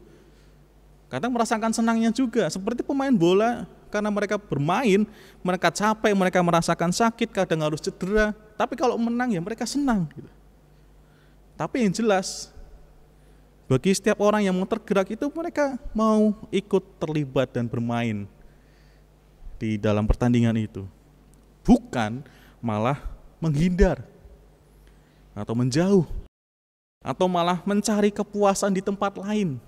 Kadang merasakan senangnya juga, seperti pemain bola, karena mereka bermain, mereka capek, mereka merasakan sakit, kadang harus cedera, tapi kalau menang ya mereka senang gitu. Tapi yang jelas, bagi setiap orang yang mau tergerak itu mereka mau ikut terlibat dan bermain di dalam pertandingan itu. Bukan malah menghindar atau menjauh atau malah mencari kepuasan di tempat lain.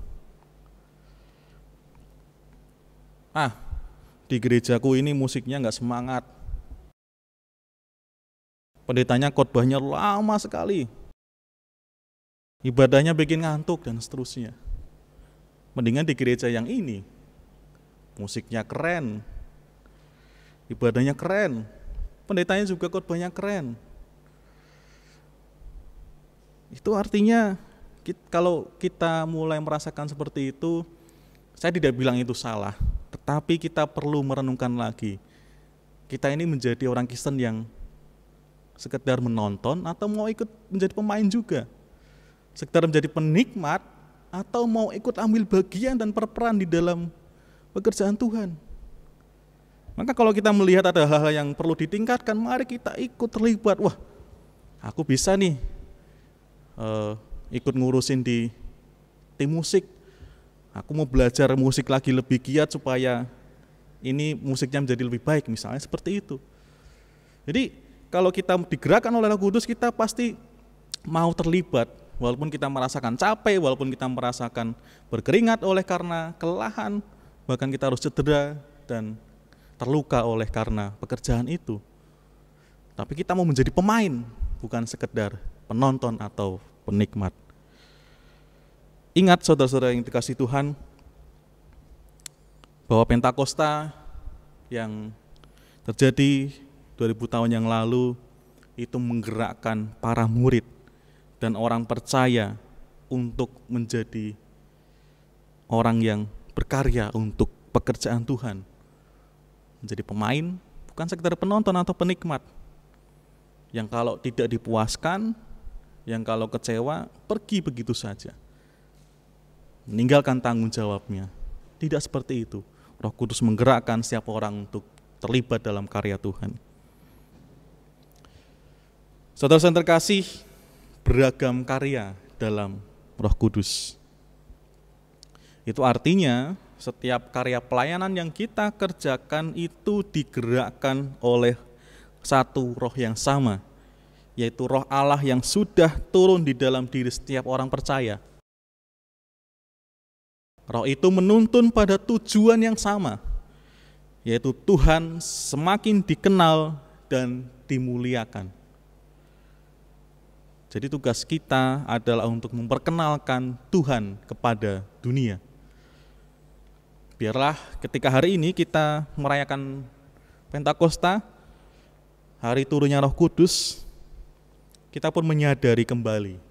Di gerejaku ini musiknya nggak semangat. Pendetanya khotbahnya lama sekali. Ibadahnya bikin ngantuk dan seterusnya. Mendingan di gereja yang ini, musiknya keren, ibadahnya keren, pendetanya juga khotbahnya keren. Itu artinya kalau kita mulai merasakan seperti itu, saya tidak bilang itu salah, tetapi kita perlu merenungkan lagi. Kita ini menjadi orang Kristen yang sekedar menonton atau mau ikut menjadi pemain juga. Sekedar menjadi penikmat atau mau ikut ambil bagian dan berperan di dalam pekerjaan Tuhan. Maka kalau kita melihat ada hal-hal yang perlu ditingkatkan, mari kita ikut terlibat. Wah, aku bisa nih ikut ngurusin di tim musik. Aku mau belajar musik lagi lebih giat supaya ini musiknya menjadi lebih baik, misalnya seperti itu. Jadi kalau kita digerakkan oleh Roh Kudus, kita pasti mau terlibat. Walaupun kita merasakan capek, walaupun kita merasakan berkeringat oleh karena kelelahan, bahkan kita harus cedera dan terluka oleh karena pekerjaan itu. Tapi kita mau menjadi pemain, bukan sekedar penonton atau penikmat. Ingat saudara-saudara yang dikasihi Tuhan, bahwa Pentakosta yang terjadi 2000 tahun yang lalu itu menggerakkan para murid dan orang percaya untuk menjadi orang yang berkarya untuk pekerjaan Tuhan. Menjadi pemain, bukan sekedar penonton atau penikmat. Yang kalau tidak dipuaskan, yang kalau kecewa, pergi begitu saja. Meninggalkan tanggung jawabnya. Tidak seperti itu. Roh Kudus menggerakkan setiap orang untuk terlibat dalam karya Tuhan. Saudara-saudara terkasih, beragam karya dalam Roh Kudus. Itu artinya setiap karya pelayanan yang kita kerjakan itu digerakkan oleh satu roh yang sama, yaitu Roh Allah yang sudah turun di dalam diri setiap orang percaya. Roh itu menuntun pada tujuan yang sama, yaitu Tuhan semakin dikenal dan dimuliakan. Jadi tugas kita adalah untuk memperkenalkan Tuhan kepada dunia. Biarlah ketika hari ini kita merayakan Pentakosta, hari turunnya Roh Kudus, kita pun menyadari kembali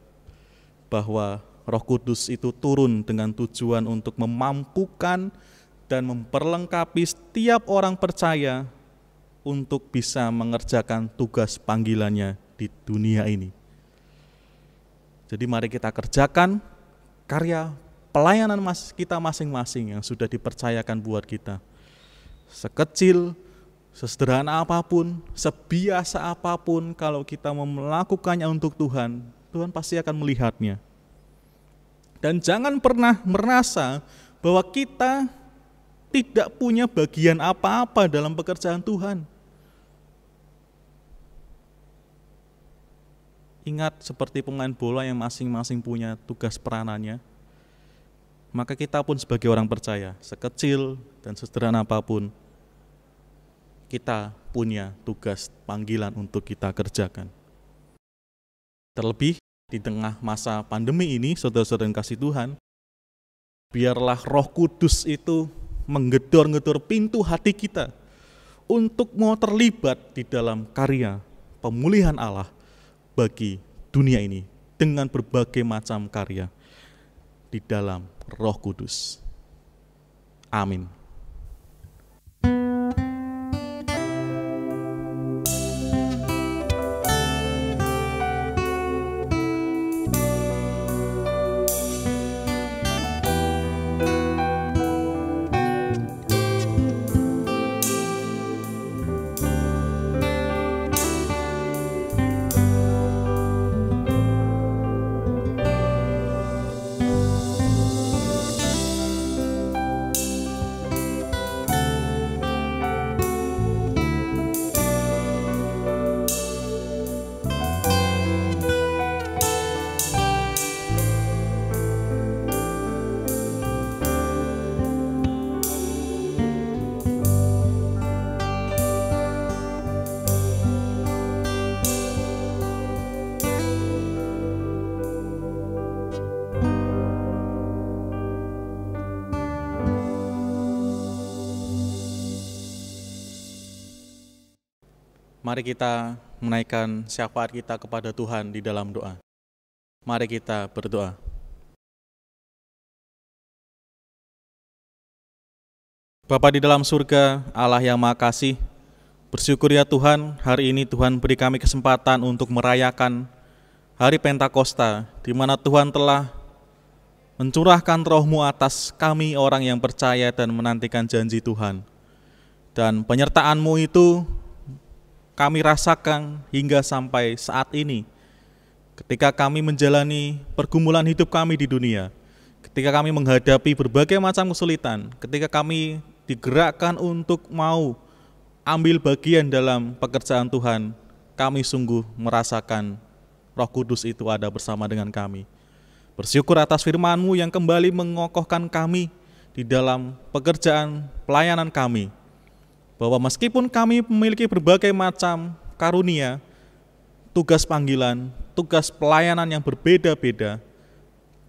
bahwa Roh Kudus itu turun dengan tujuan untuk memampukan dan memperlengkapi setiap orang percaya untuk bisa mengerjakan tugas panggilannya di dunia ini. Jadi mari kita kerjakan karya pelayanan kita masing-masing yang sudah dipercayakan buat kita. Sekecil, sesederhana apapun, sebiasa apapun, kalau kita mau melakukannya untuk Tuhan, Tuhan pasti akan melihatnya. Dan jangan pernah merasa bahwa kita tidak punya bagian apa-apa dalam pekerjaan Tuhan. Ingat seperti pemain bola yang masing-masing punya tugas peranannya, maka kita pun sebagai orang percaya, sekecil dan sederhana apapun, kita punya tugas panggilan untuk kita kerjakan. Terlebih di tengah masa pandemi ini, saudara-saudara yang kasih Tuhan, biarlah Roh Kudus itu menggedor-gedor pintu hati kita untuk mau terlibat di dalam karya pemulihan Allah bagi dunia ini dengan berbagai macam karya di dalam Roh Kudus. Amin. Mari kita menaikkan syafaat kita kepada Tuhan di dalam doa. Mari kita berdoa. Bapa di dalam surga, Allah yang Maha Kasih, bersyukur ya Tuhan, hari ini Tuhan beri kami kesempatan untuk merayakan hari Pentakosta, di mana Tuhan telah mencurahkan Roh-Mu atas kami orang yang percaya dan menantikan janji Tuhan. Dan penyertaan-Mu itu kami rasakan hingga sampai saat ini, ketika kami menjalani pergumulan hidup kami di dunia, ketika kami menghadapi berbagai macam kesulitan, ketika kami digerakkan untuk mau ambil bagian dalam pekerjaan Tuhan, kami sungguh merasakan Roh Kudus itu ada bersama dengan kami. Bersyukur atas firman-Mu yang kembali mengokohkan kami di dalam pekerjaan pelayanan kami, bahwa meskipun kami memiliki berbagai macam karunia, tugas panggilan, tugas pelayanan yang berbeda-beda,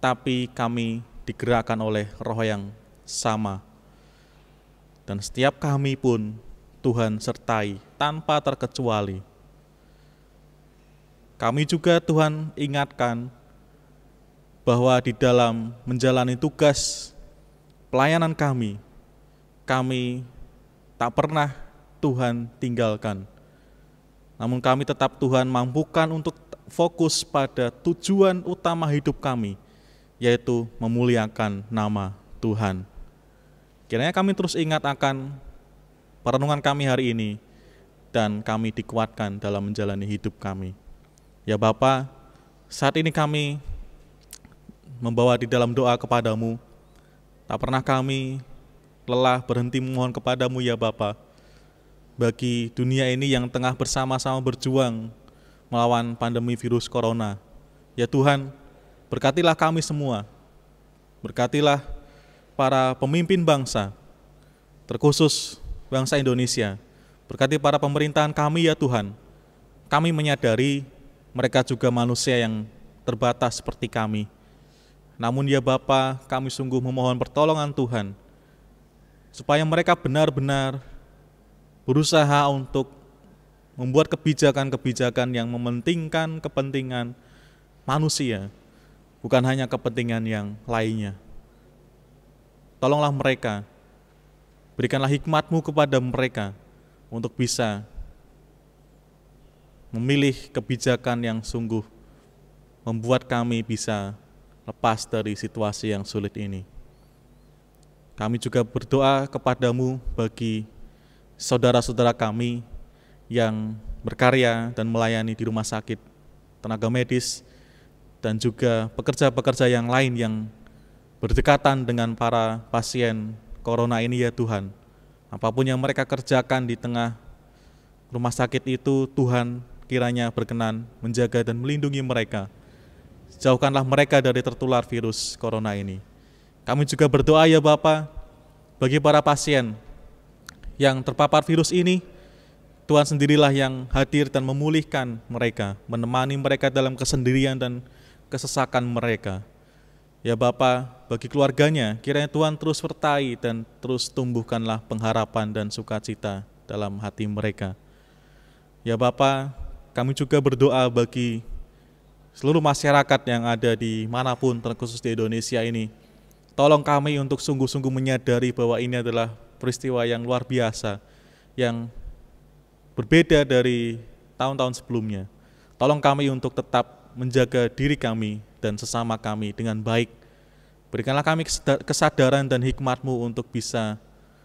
tapi kami digerakkan oleh Roh yang sama. Dan setiap kami pun Tuhan sertai tanpa terkecuali. Kami juga Tuhan ingatkan bahwa di dalam menjalani tugas pelayanan kami tak pernah Tuhan tinggalkan. Namun kami tetap Tuhan mampukan untuk fokus pada tujuan utama hidup kami, yaitu memuliakan nama Tuhan. Kiranya kami terus ingat akan perenungan kami hari ini, dan kami dikuatkan dalam menjalani hidup kami. Ya Bapa, saat ini kami membawa di dalam doa kepadamu, tak pernah kami lelah berhenti memohon kepadamu ya Bapa, bagi dunia ini yang tengah bersama-sama berjuang melawan pandemi virus corona. Ya Tuhan, berkatilah kami semua, berkatilah para pemimpin bangsa, terkhusus bangsa Indonesia, Berkati para pemerintahan kami ya Tuhan. Kami menyadari mereka juga manusia yang terbatas seperti kami. Namun ya Bapa, kami sungguh memohon pertolongan Tuhan, supaya mereka benar-benar berusaha untuk membuat kebijakan-kebijakan yang mementingkan kepentingan manusia, bukan hanya kepentingan yang lainnya. Tolonglah mereka, berikanlah hikmat-Mu kepada mereka untuk bisa memilih kebijakan yang sungguh membuat kami bisa lepas dari situasi yang sulit ini. Kami juga berdoa kepadamu bagi saudara-saudara kami yang berkarya dan melayani di rumah sakit, tenaga medis, dan juga pekerja-pekerja yang lain yang berdekatan dengan para pasien corona ini ya Tuhan. Apapun yang mereka kerjakan di tengah rumah sakit itu, Tuhan kiranya berkenan menjaga dan melindungi mereka. Jauhkanlah mereka dari tertular virus corona ini. Kami juga berdoa ya Bapa, bagi para pasien yang terpapar virus ini, Tuhan sendirilah yang hadir dan memulihkan mereka, menemani mereka dalam kesendirian dan kesesakan mereka. Ya Bapa, bagi keluarganya, kiranya Tuhan terus sertai dan terus tumbuhkanlah pengharapan dan sukacita dalam hati mereka. Ya Bapa, kami juga berdoa bagi seluruh masyarakat yang ada di manapun, terkhusus di Indonesia ini. Tolong kami untuk sungguh-sungguh menyadari bahwa ini adalah peristiwa yang luar biasa, yang berbeda dari tahun-tahun sebelumnya. Tolong kami untuk tetap menjaga diri kami dan sesama kami dengan baik. Berikanlah kami kesadaran dan hikmat-Mu untuk bisa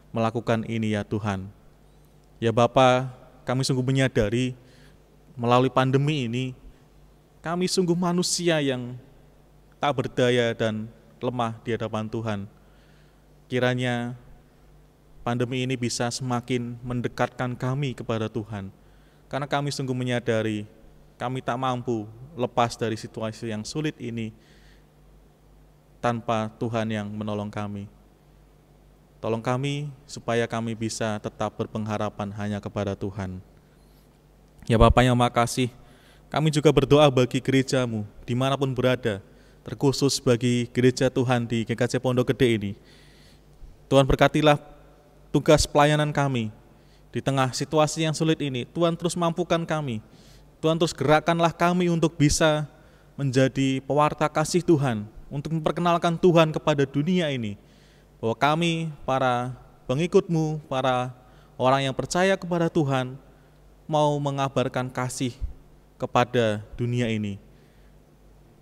melakukan ini ya Tuhan. Ya Bapa, kami sungguh menyadari melalui pandemi ini, kami sungguh manusia yang tak berdaya dan lemah di hadapan Tuhan. Kiranya pandemi ini bisa semakin mendekatkan kami kepada Tuhan, karena kami sungguh menyadari kami tak mampu lepas dari situasi yang sulit ini tanpa Tuhan yang menolong kami. Tolong kami supaya kami bisa tetap berpengharapan hanya kepada Tuhan. Ya Bapa yang makasih, kami juga berdoa bagi gereja-Mu dimanapun berada, terkhusus bagi gereja Tuhan di GKJ Pondok Gede ini. Tuhan berkatilah tugas pelayanan kami di tengah situasi yang sulit ini. Tuhan terus mampukan kami, Tuhan terus gerakkanlah kami untuk bisa menjadi pewarta kasih Tuhan, untuk memperkenalkan Tuhan kepada dunia ini, bahwa kami para pengikut-Mu, para orang yang percaya kepada Tuhan, mau mengabarkan kasih kepada dunia ini.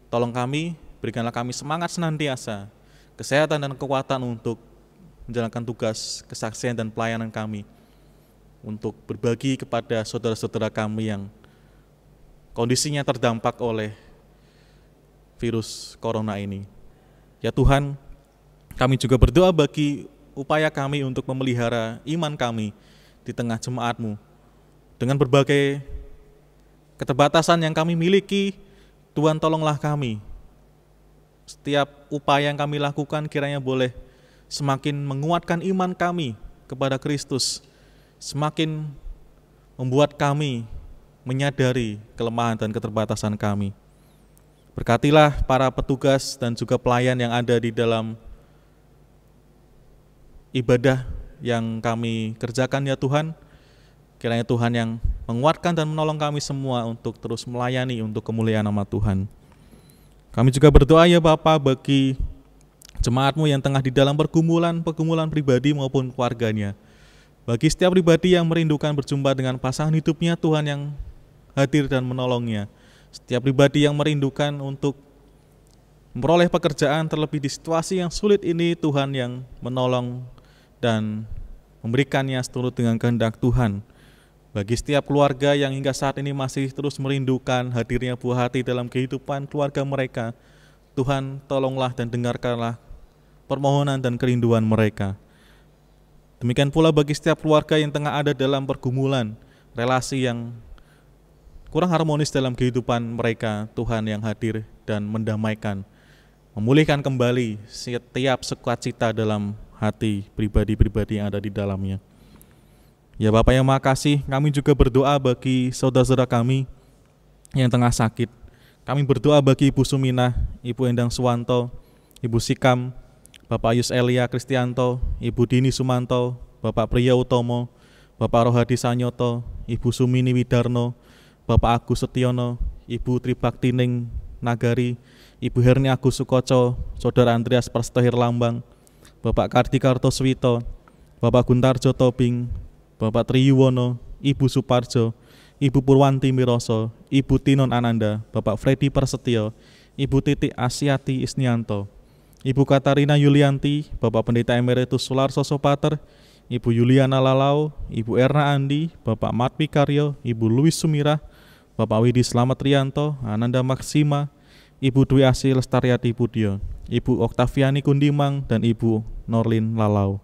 Tolong kami, berikanlah kami semangat senantiasa, kesehatan dan kekuatan untuk menjalankan tugas kesaksian dan pelayanan kami, untuk berbagi kepada saudara-saudara kami yang kondisinya terdampak oleh virus corona ini. Ya Tuhan, kami juga berdoa bagi upaya kami untuk memelihara iman kami di tengah jemaat-Mu. Dengan berbagai keterbatasan yang kami miliki, Tuhan tolonglah kami. Setiap upaya yang kami lakukan kiranya boleh semakin menguatkan iman kami kepada Kristus, semakin membuat kami menyadari kelemahan dan keterbatasan kami. Berkatilah para petugas dan juga pelayan yang ada di dalam ibadah yang kami kerjakan ya Tuhan. Kiranya Tuhan yang menguatkan dan menolong kami semua untuk terus melayani untuk kemuliaan nama Tuhan. Kami juga berdoa ya Bapa bagi jemaat-Mu yang tengah di dalam pergumulan pribadi maupun keluarganya. Bagi setiap pribadi yang merindukan berjumpa dengan pasangan hidupnya, Tuhan yang hadir dan menolongnya. Setiap pribadi yang merindukan untuk memperoleh pekerjaan, terlebih di situasi yang sulit ini, Tuhan yang menolong dan memberikannya seturut dengan kehendak Tuhan. Bagi setiap keluarga yang hingga saat ini masih terus merindukan hadirnya buah hati dalam kehidupan keluarga mereka, Tuhan tolonglah dan dengarkanlah permohonan dan kerinduan mereka. Demikian pula bagi setiap keluarga yang tengah ada dalam pergumulan, relasi yang kurang harmonis dalam kehidupan mereka, Tuhan yang hadir dan mendamaikan, memulihkan kembali setiap sukacita dalam hati pribadi-pribadi yang ada di dalamnya. Ya Bapak yang makasih, kami juga berdoa bagi saudara-saudara kami yang tengah sakit. Kami berdoa bagi Ibu Suminah, Ibu Endang Suwanto, Ibu Sikam, Bapak Ayus Elia Kristianto, Ibu Dini Sumanto, Bapak Priya Utomo, Bapak Rohadi Sanyoto, Ibu Sumini Widarno, Bapak Agus Setiono, Ibu Tribaktining Nagari, Ibu Herni Agus Sukoco, Saudara Andreas Prastohir Lambang, Bapak Kardi Kartoswito, Bapak Guntarjo Tobing, Bapak Triyuwono, Ibu Suparjo, Ibu Purwanti Miroso, Ibu Tinon Ananda, Bapak Freddy Prasetyo, Ibu Titik Asyati Isnianto, Ibu Katarina Yulianti, Bapak Pendeta Emeritus Sularso Sopater, Ibu Yuliana Lalau, Ibu Erna Andi, Bapak Mat Pikaryo, Ibu Luis Sumirah, Bapak Widi Slamet Rianto, Ananda Maksima, Ibu Dwi Asi Lestariati Budyo, Ibu Oktaviani Kundimang, dan Ibu Norlin Lalau.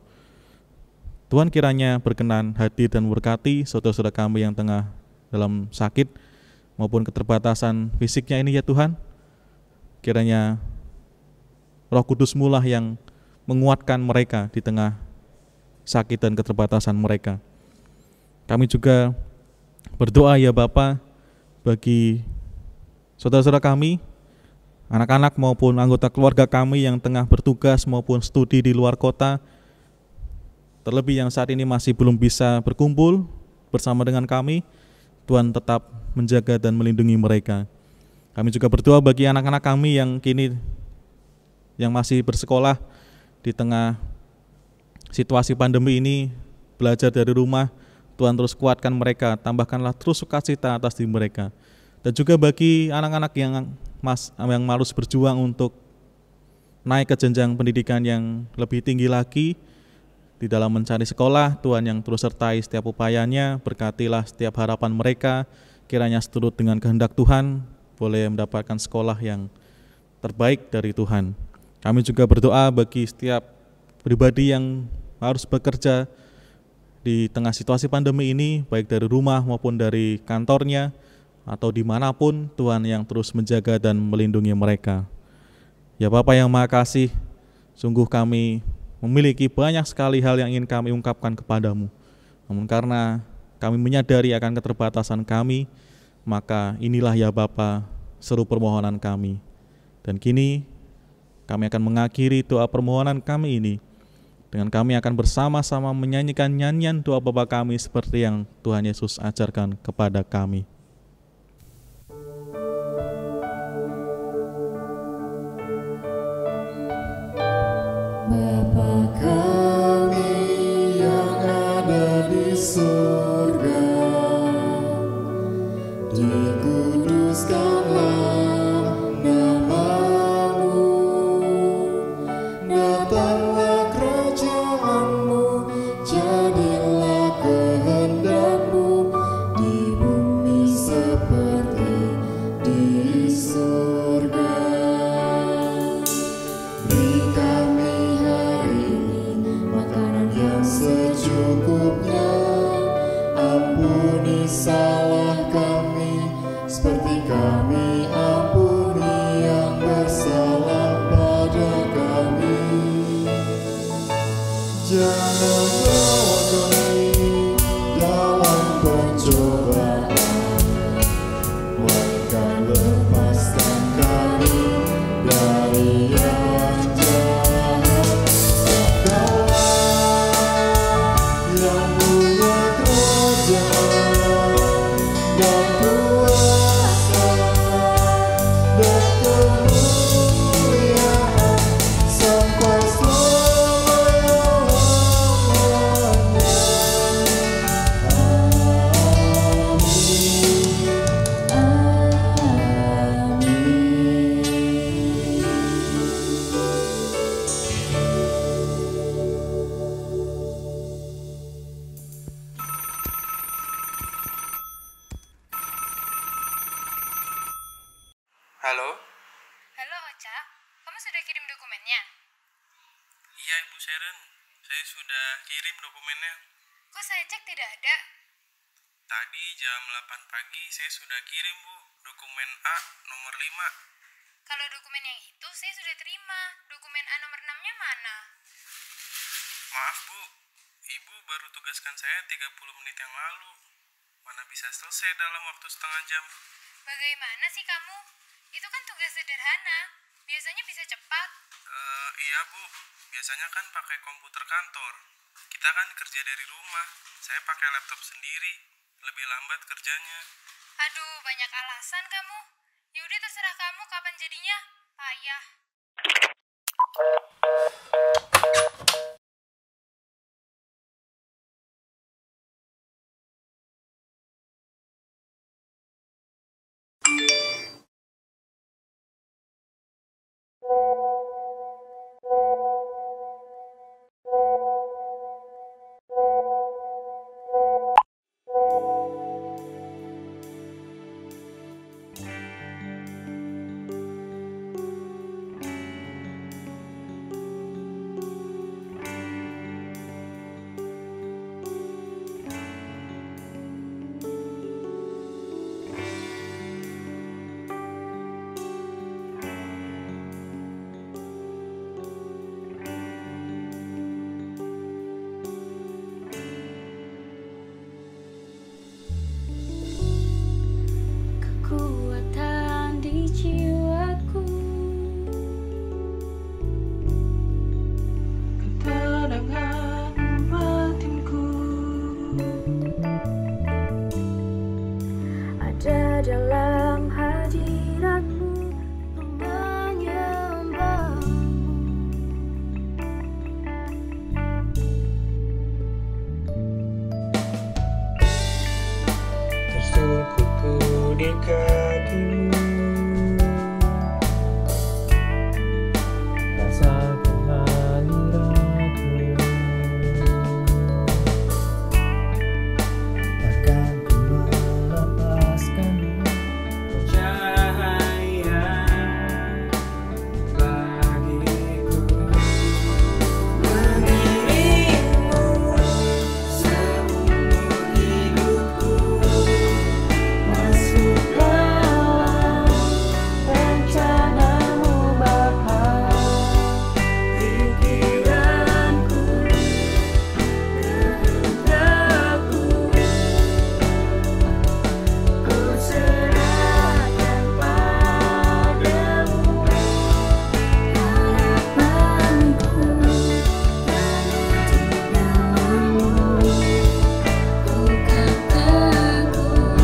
Tuhan kiranya berkenan hadir dan berkati saudara-saudara kami yang tengah dalam sakit maupun keterbatasan fisiknya ini ya Tuhan. Kiranya Roh Kudus-Mu lah yang menguatkan mereka di tengah sakit dan keterbatasan mereka. Kami juga berdoa ya Bapa bagi saudara-saudara kami, anak-anak maupun anggota keluarga kami yang tengah bertugas maupun studi di luar kota, terlebih yang saat ini masih belum bisa berkumpul bersama dengan kami. Tuhan tetap menjaga dan melindungi mereka. Kami juga berdoa bagi anak-anak kami yang kini yang masih bersekolah di tengah situasi pandemi ini, belajar dari rumah. Tuhan terus kuatkan mereka, tambahkanlah terus sukacita atas diri mereka. Dan juga bagi anak-anak yang harus berjuang untuk naik ke jenjang pendidikan yang lebih tinggi lagi, di dalam mencari sekolah, Tuhan yang terus sertai setiap upayanya, berkatilah setiap harapan mereka, kiranya seturut dengan kehendak Tuhan, boleh mendapatkan sekolah yang terbaik dari Tuhan. Kami juga berdoa bagi setiap pribadi yang harus bekerja di tengah situasi pandemi ini, baik dari rumah maupun dari kantornya, atau dimanapun, Tuhan yang terus menjaga dan melindungi mereka. Ya Bapa yang Maha Kasih, sungguh kami memiliki banyak sekali hal yang ingin kami ungkapkan kepadamu. Namun karena kami menyadari akan keterbatasan kami, maka inilah ya Bapa seru permohonan kami. Dan kini kami akan mengakhiri doa permohonan kami ini dengan kami akan bersama-sama menyanyikan nyanyian doa Bapa kami seperti yang Tuhan Yesus ajarkan kepada kami. Bapa kami yang ada di surga, dikuduskanlah nama-Mu, datanglah kerajaan-Mu, jadilah kehendak-Mu di bumi seperti di surga. Beri kami hari ini makanan yang secukupnya, ampuni salah kami seperti kami ampuni yang bersalah pada kami. Jangan bawa kami dalam pencobaan, melainkan lepaskan kami dari yang jahat. Kaulah yang punya kerajaan dan kuasa dan kemuliaan sampai selama-lamanya. Halo? Halo Ocha, kamu sudah kirim dokumennya? Iya Ibu Sharon, saya sudah kirim dokumennya. Kok saya cek tidak ada? Tadi jam 8 pagi saya sudah kirim Bu, dokumen A nomor 5. Kalau dokumen yang itu saya sudah terima. Dokumen A nomor 6-nya mana? Maaf Bu, Ibu baru tugaskan saya 30 menit yang lalu. Mana bisa selesai dalam waktu setengah jam. Bagaimana sih kamu? Itu kan tugas sederhana. Biasanya bisa cepat. Iya Bu, biasanya kan pakai komputer kantor. Kita kan kerja dari rumah. Saya pakai laptop sendiri. Lebih lambat kerjanya. Aduh, banyak alasan kamu. Yaudah terserah kamu kapan jadinya. Payah. Kekuatan di jiwaku, ketenangan batinku ada dalam hadiratmu, menyembahmu. Tersungkup di kakimu, rasakan aliratmu. Takkan ku melepaskanmu, cahaya bagiku. Mengiringmu seumur hidupku, masuk dalam rencanamu Bapa. Pikiranku, kehendakku, ku serahkan padamu. Harapanku ada di dalammu, ku kan teguh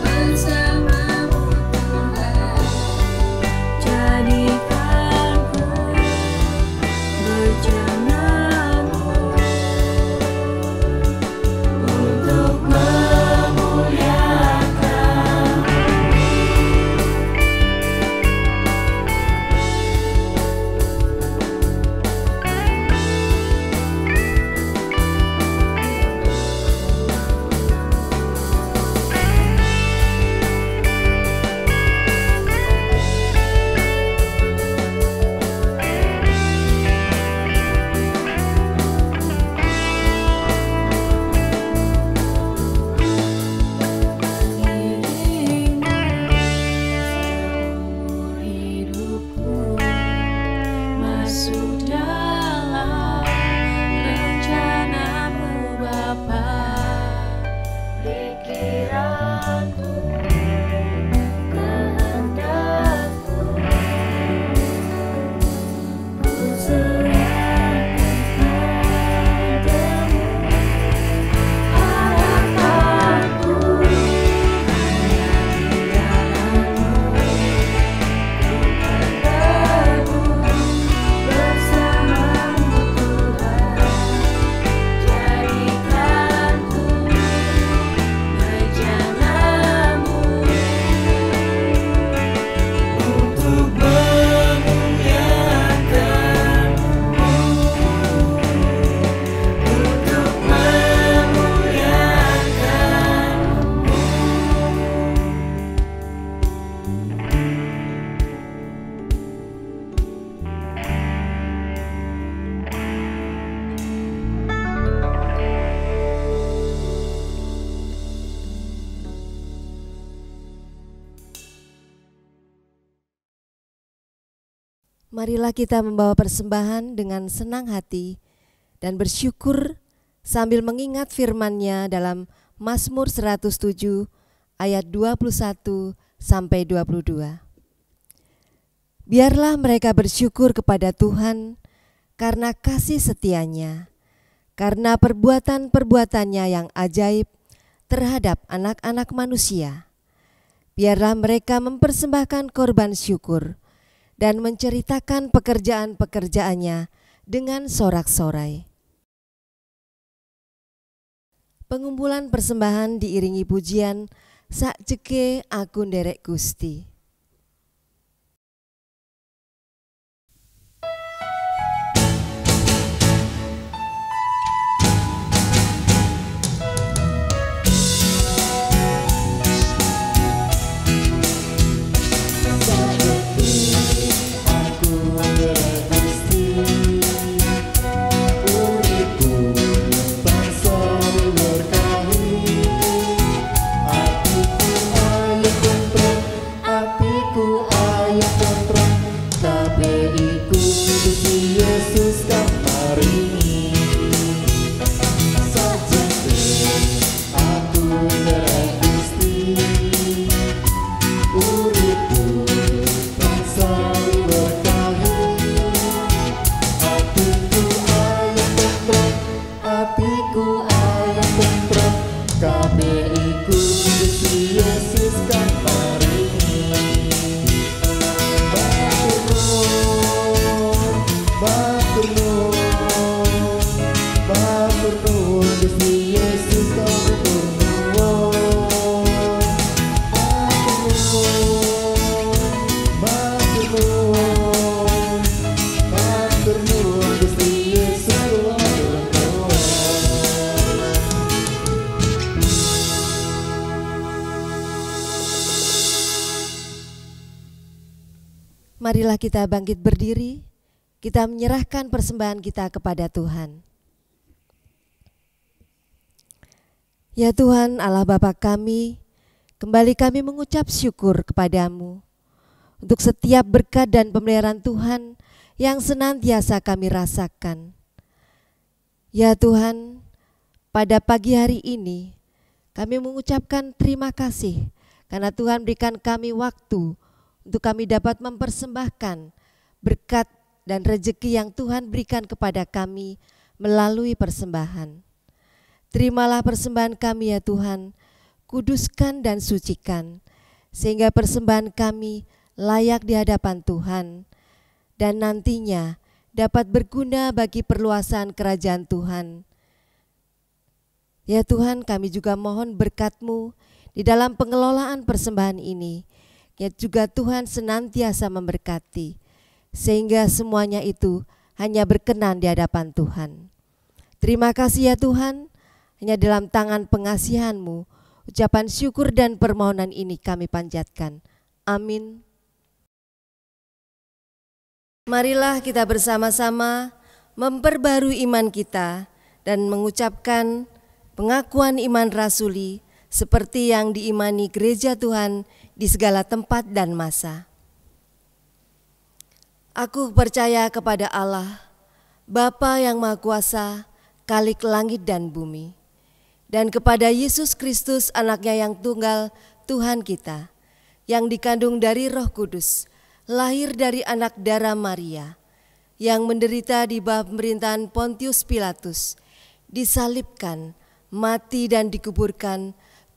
bersamamu Tuhan. Jadikanku berjanamu untuk memuliakanmu. Dirimu seumur hidupku, masuk dalam rencanamu Bapa. Pikiranku, kehendakku, ku serahkan padamu. Harapanku ada di dalammu, ku kan teguh bersamamu Tuhan. Jadikanku berjanamu untuk memuliakanmu, untuk memuliakanmu. Marilah kita membawa persembahan dengan senang hati dan bersyukur sambil mengingat firman-Nya dalam Mazmur 107 ayat 21 sampai 22. Biarlah mereka bersyukur kepada Tuhan karena kasih setia-Nya, karena perbuatan-perbuatannya yang ajaib terhadap anak-anak manusia. Biarlah mereka mempersembahkan korban syukur dan menceritakan pekerjaan-pekerjaannya dengan sorak-sorai. Pengumpulan persembahan diiringi pujian Sakjeke aku nderek Gusti. Marilah kita bangkit berdiri, kita menyerahkan persembahan kita kepada Tuhan. Ya Tuhan Allah Bapa kami, kembali kami mengucap syukur kepadamu untuk setiap berkat dan pemeliharaan Tuhan yang senantiasa kami rasakan. Ya Tuhan, pada pagi hari ini kami mengucapkan terima kasih karena Tuhan berikan kami waktu untuk kami dapat mempersembahkan berkat dan rezeki yang Tuhan berikan kepada kami melalui persembahan. Terimalah persembahan kami ya Tuhan, kuduskan dan sucikan, sehingga persembahan kami layak di hadapan Tuhan, dan nantinya dapat berguna bagi perluasan kerajaan Tuhan. Ya Tuhan, kami juga mohon berkat-Mu di dalam pengelolaan persembahan ini, ya juga Tuhan senantiasa memberkati, sehingga semuanya itu hanya berkenan di hadapan Tuhan. Terima kasih ya Tuhan, hanya dalam tangan pengasihan-Mu, ucapan syukur dan permohonan ini kami panjatkan. Amin. Marilah kita bersama-sama memperbarui iman kita dan mengucapkan pengakuan iman rasuli seperti yang diimani gereja Tuhan di segala tempat dan masa. Aku percaya kepada Allah, Bapa yang Maha Kuasa, Khalik langit dan bumi, dan kepada Yesus Kristus anaknya yang tunggal, Tuhan kita, yang dikandung dari Roh Kudus, lahir dari anak darah Maria, yang menderita di bawah pemerintahan Pontius Pilatus, disalibkan, mati dan dikuburkan,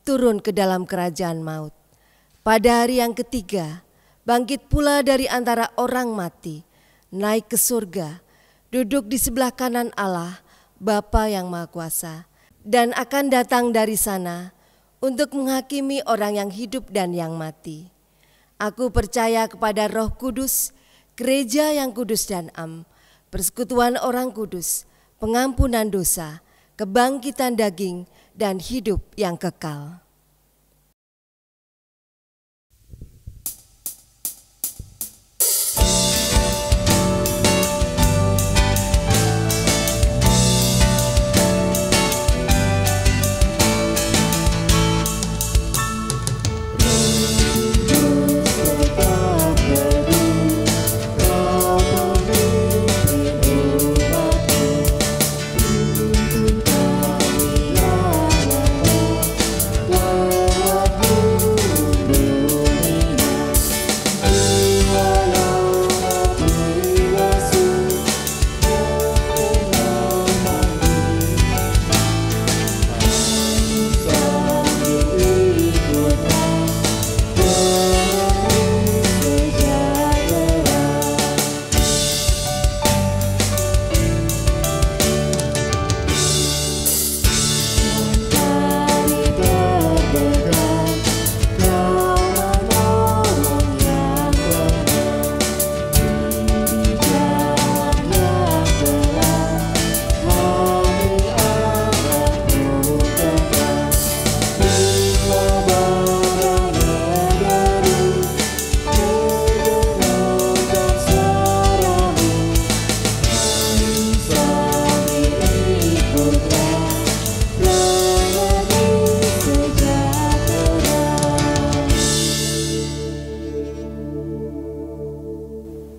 turun ke dalam kerajaan maut. Pada hari yang ketiga, bangkit pula dari antara orang mati, naik ke surga, duduk di sebelah kanan Allah, Bapa yang Maha Kuasa, dan akan datang dari sana untuk menghakimi orang yang hidup dan yang mati. Aku percaya kepada Roh Kudus, gereja yang kudus dan am, persekutuan orang kudus, pengampunan dosa, kebangkitan daging, dan hidup yang kekal. Kau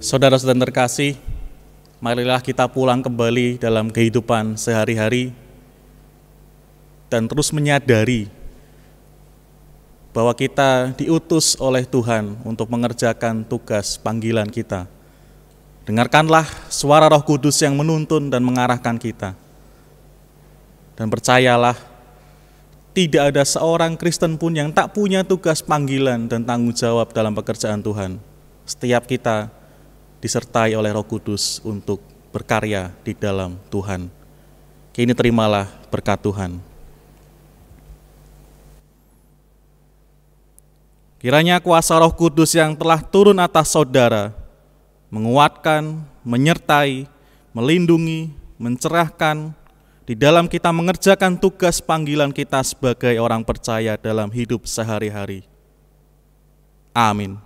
Saudara-saudara terkasih, marilah kita pulang kembali dalam kehidupan sehari-hari dan terus menyadari bahwa kita diutus oleh Tuhan untuk mengerjakan tugas panggilan kita. Dengarkanlah suara Roh Kudus yang menuntun dan mengarahkan kita. Dan percayalah, tidak ada seorang Kristen pun yang tak punya tugas panggilan dan tanggung jawab dalam pekerjaan Tuhan. Setiap kita disertai oleh Roh Kudus untuk berkarya di dalam Tuhan. Kini terimalah berkat Tuhan. Kiranya kuasa Roh Kudus yang telah turun atas saudara menguatkan, menyertai, melindungi, mencerahkan di dalam kita mengerjakan tugas panggilan kita sebagai orang percaya dalam hidup sehari-hari. Amin.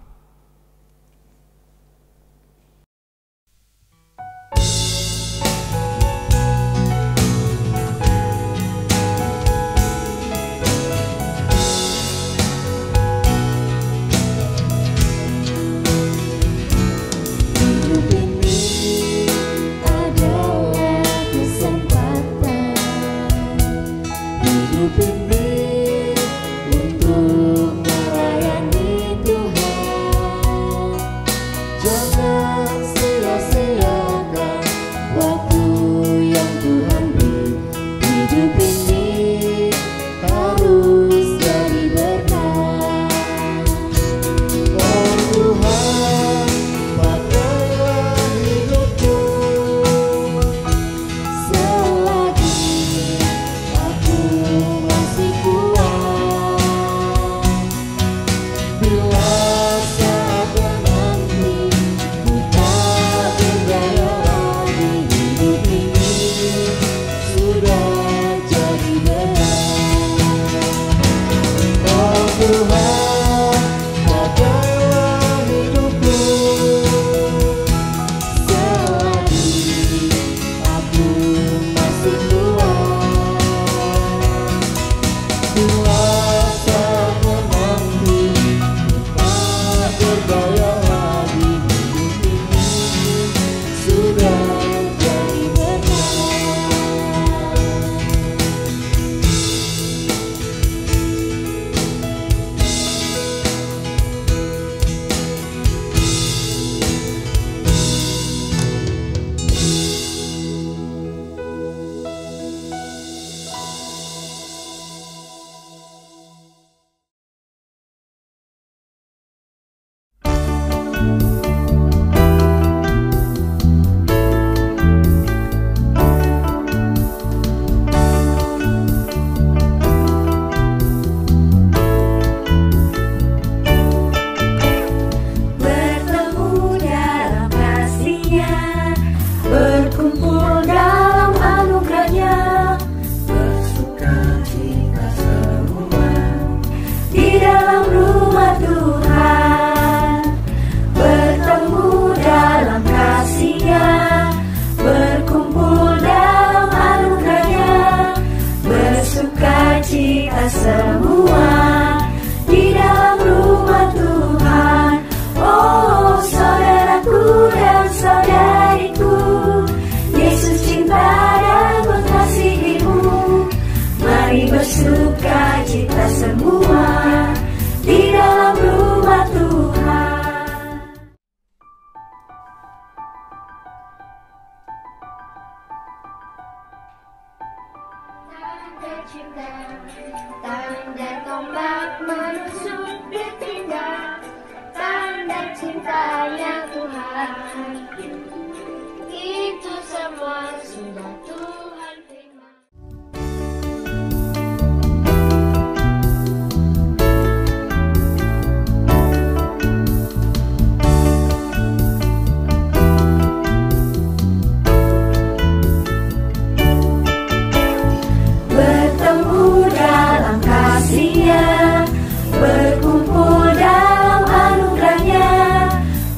Tanda tombak menusuk berpindah, tanda cintanya Tuhan. Itu semua sudah Tuhan terima. Berkumpul dalam anugerahnya,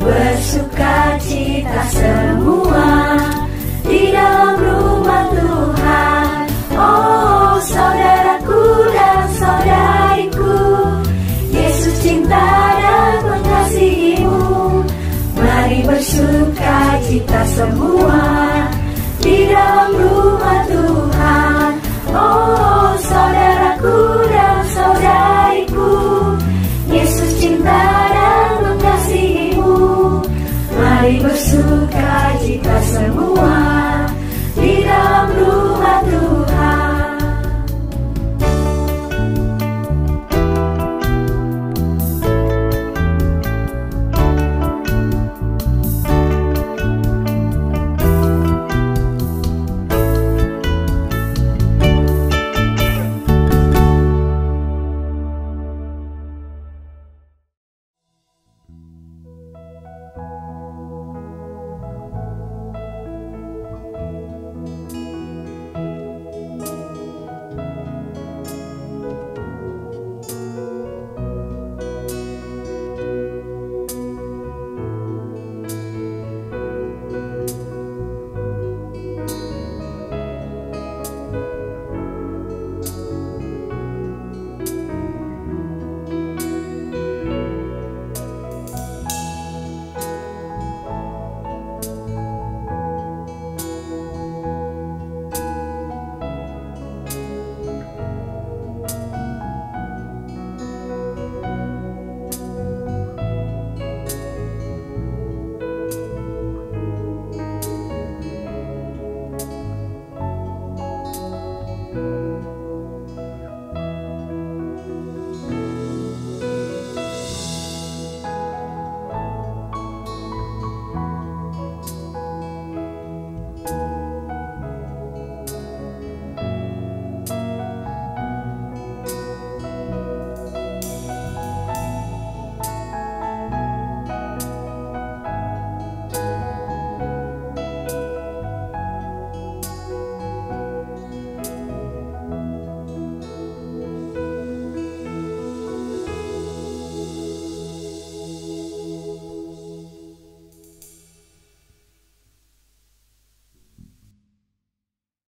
bersuka cita. sukacita semua di dalam rumah Tuhan. Oh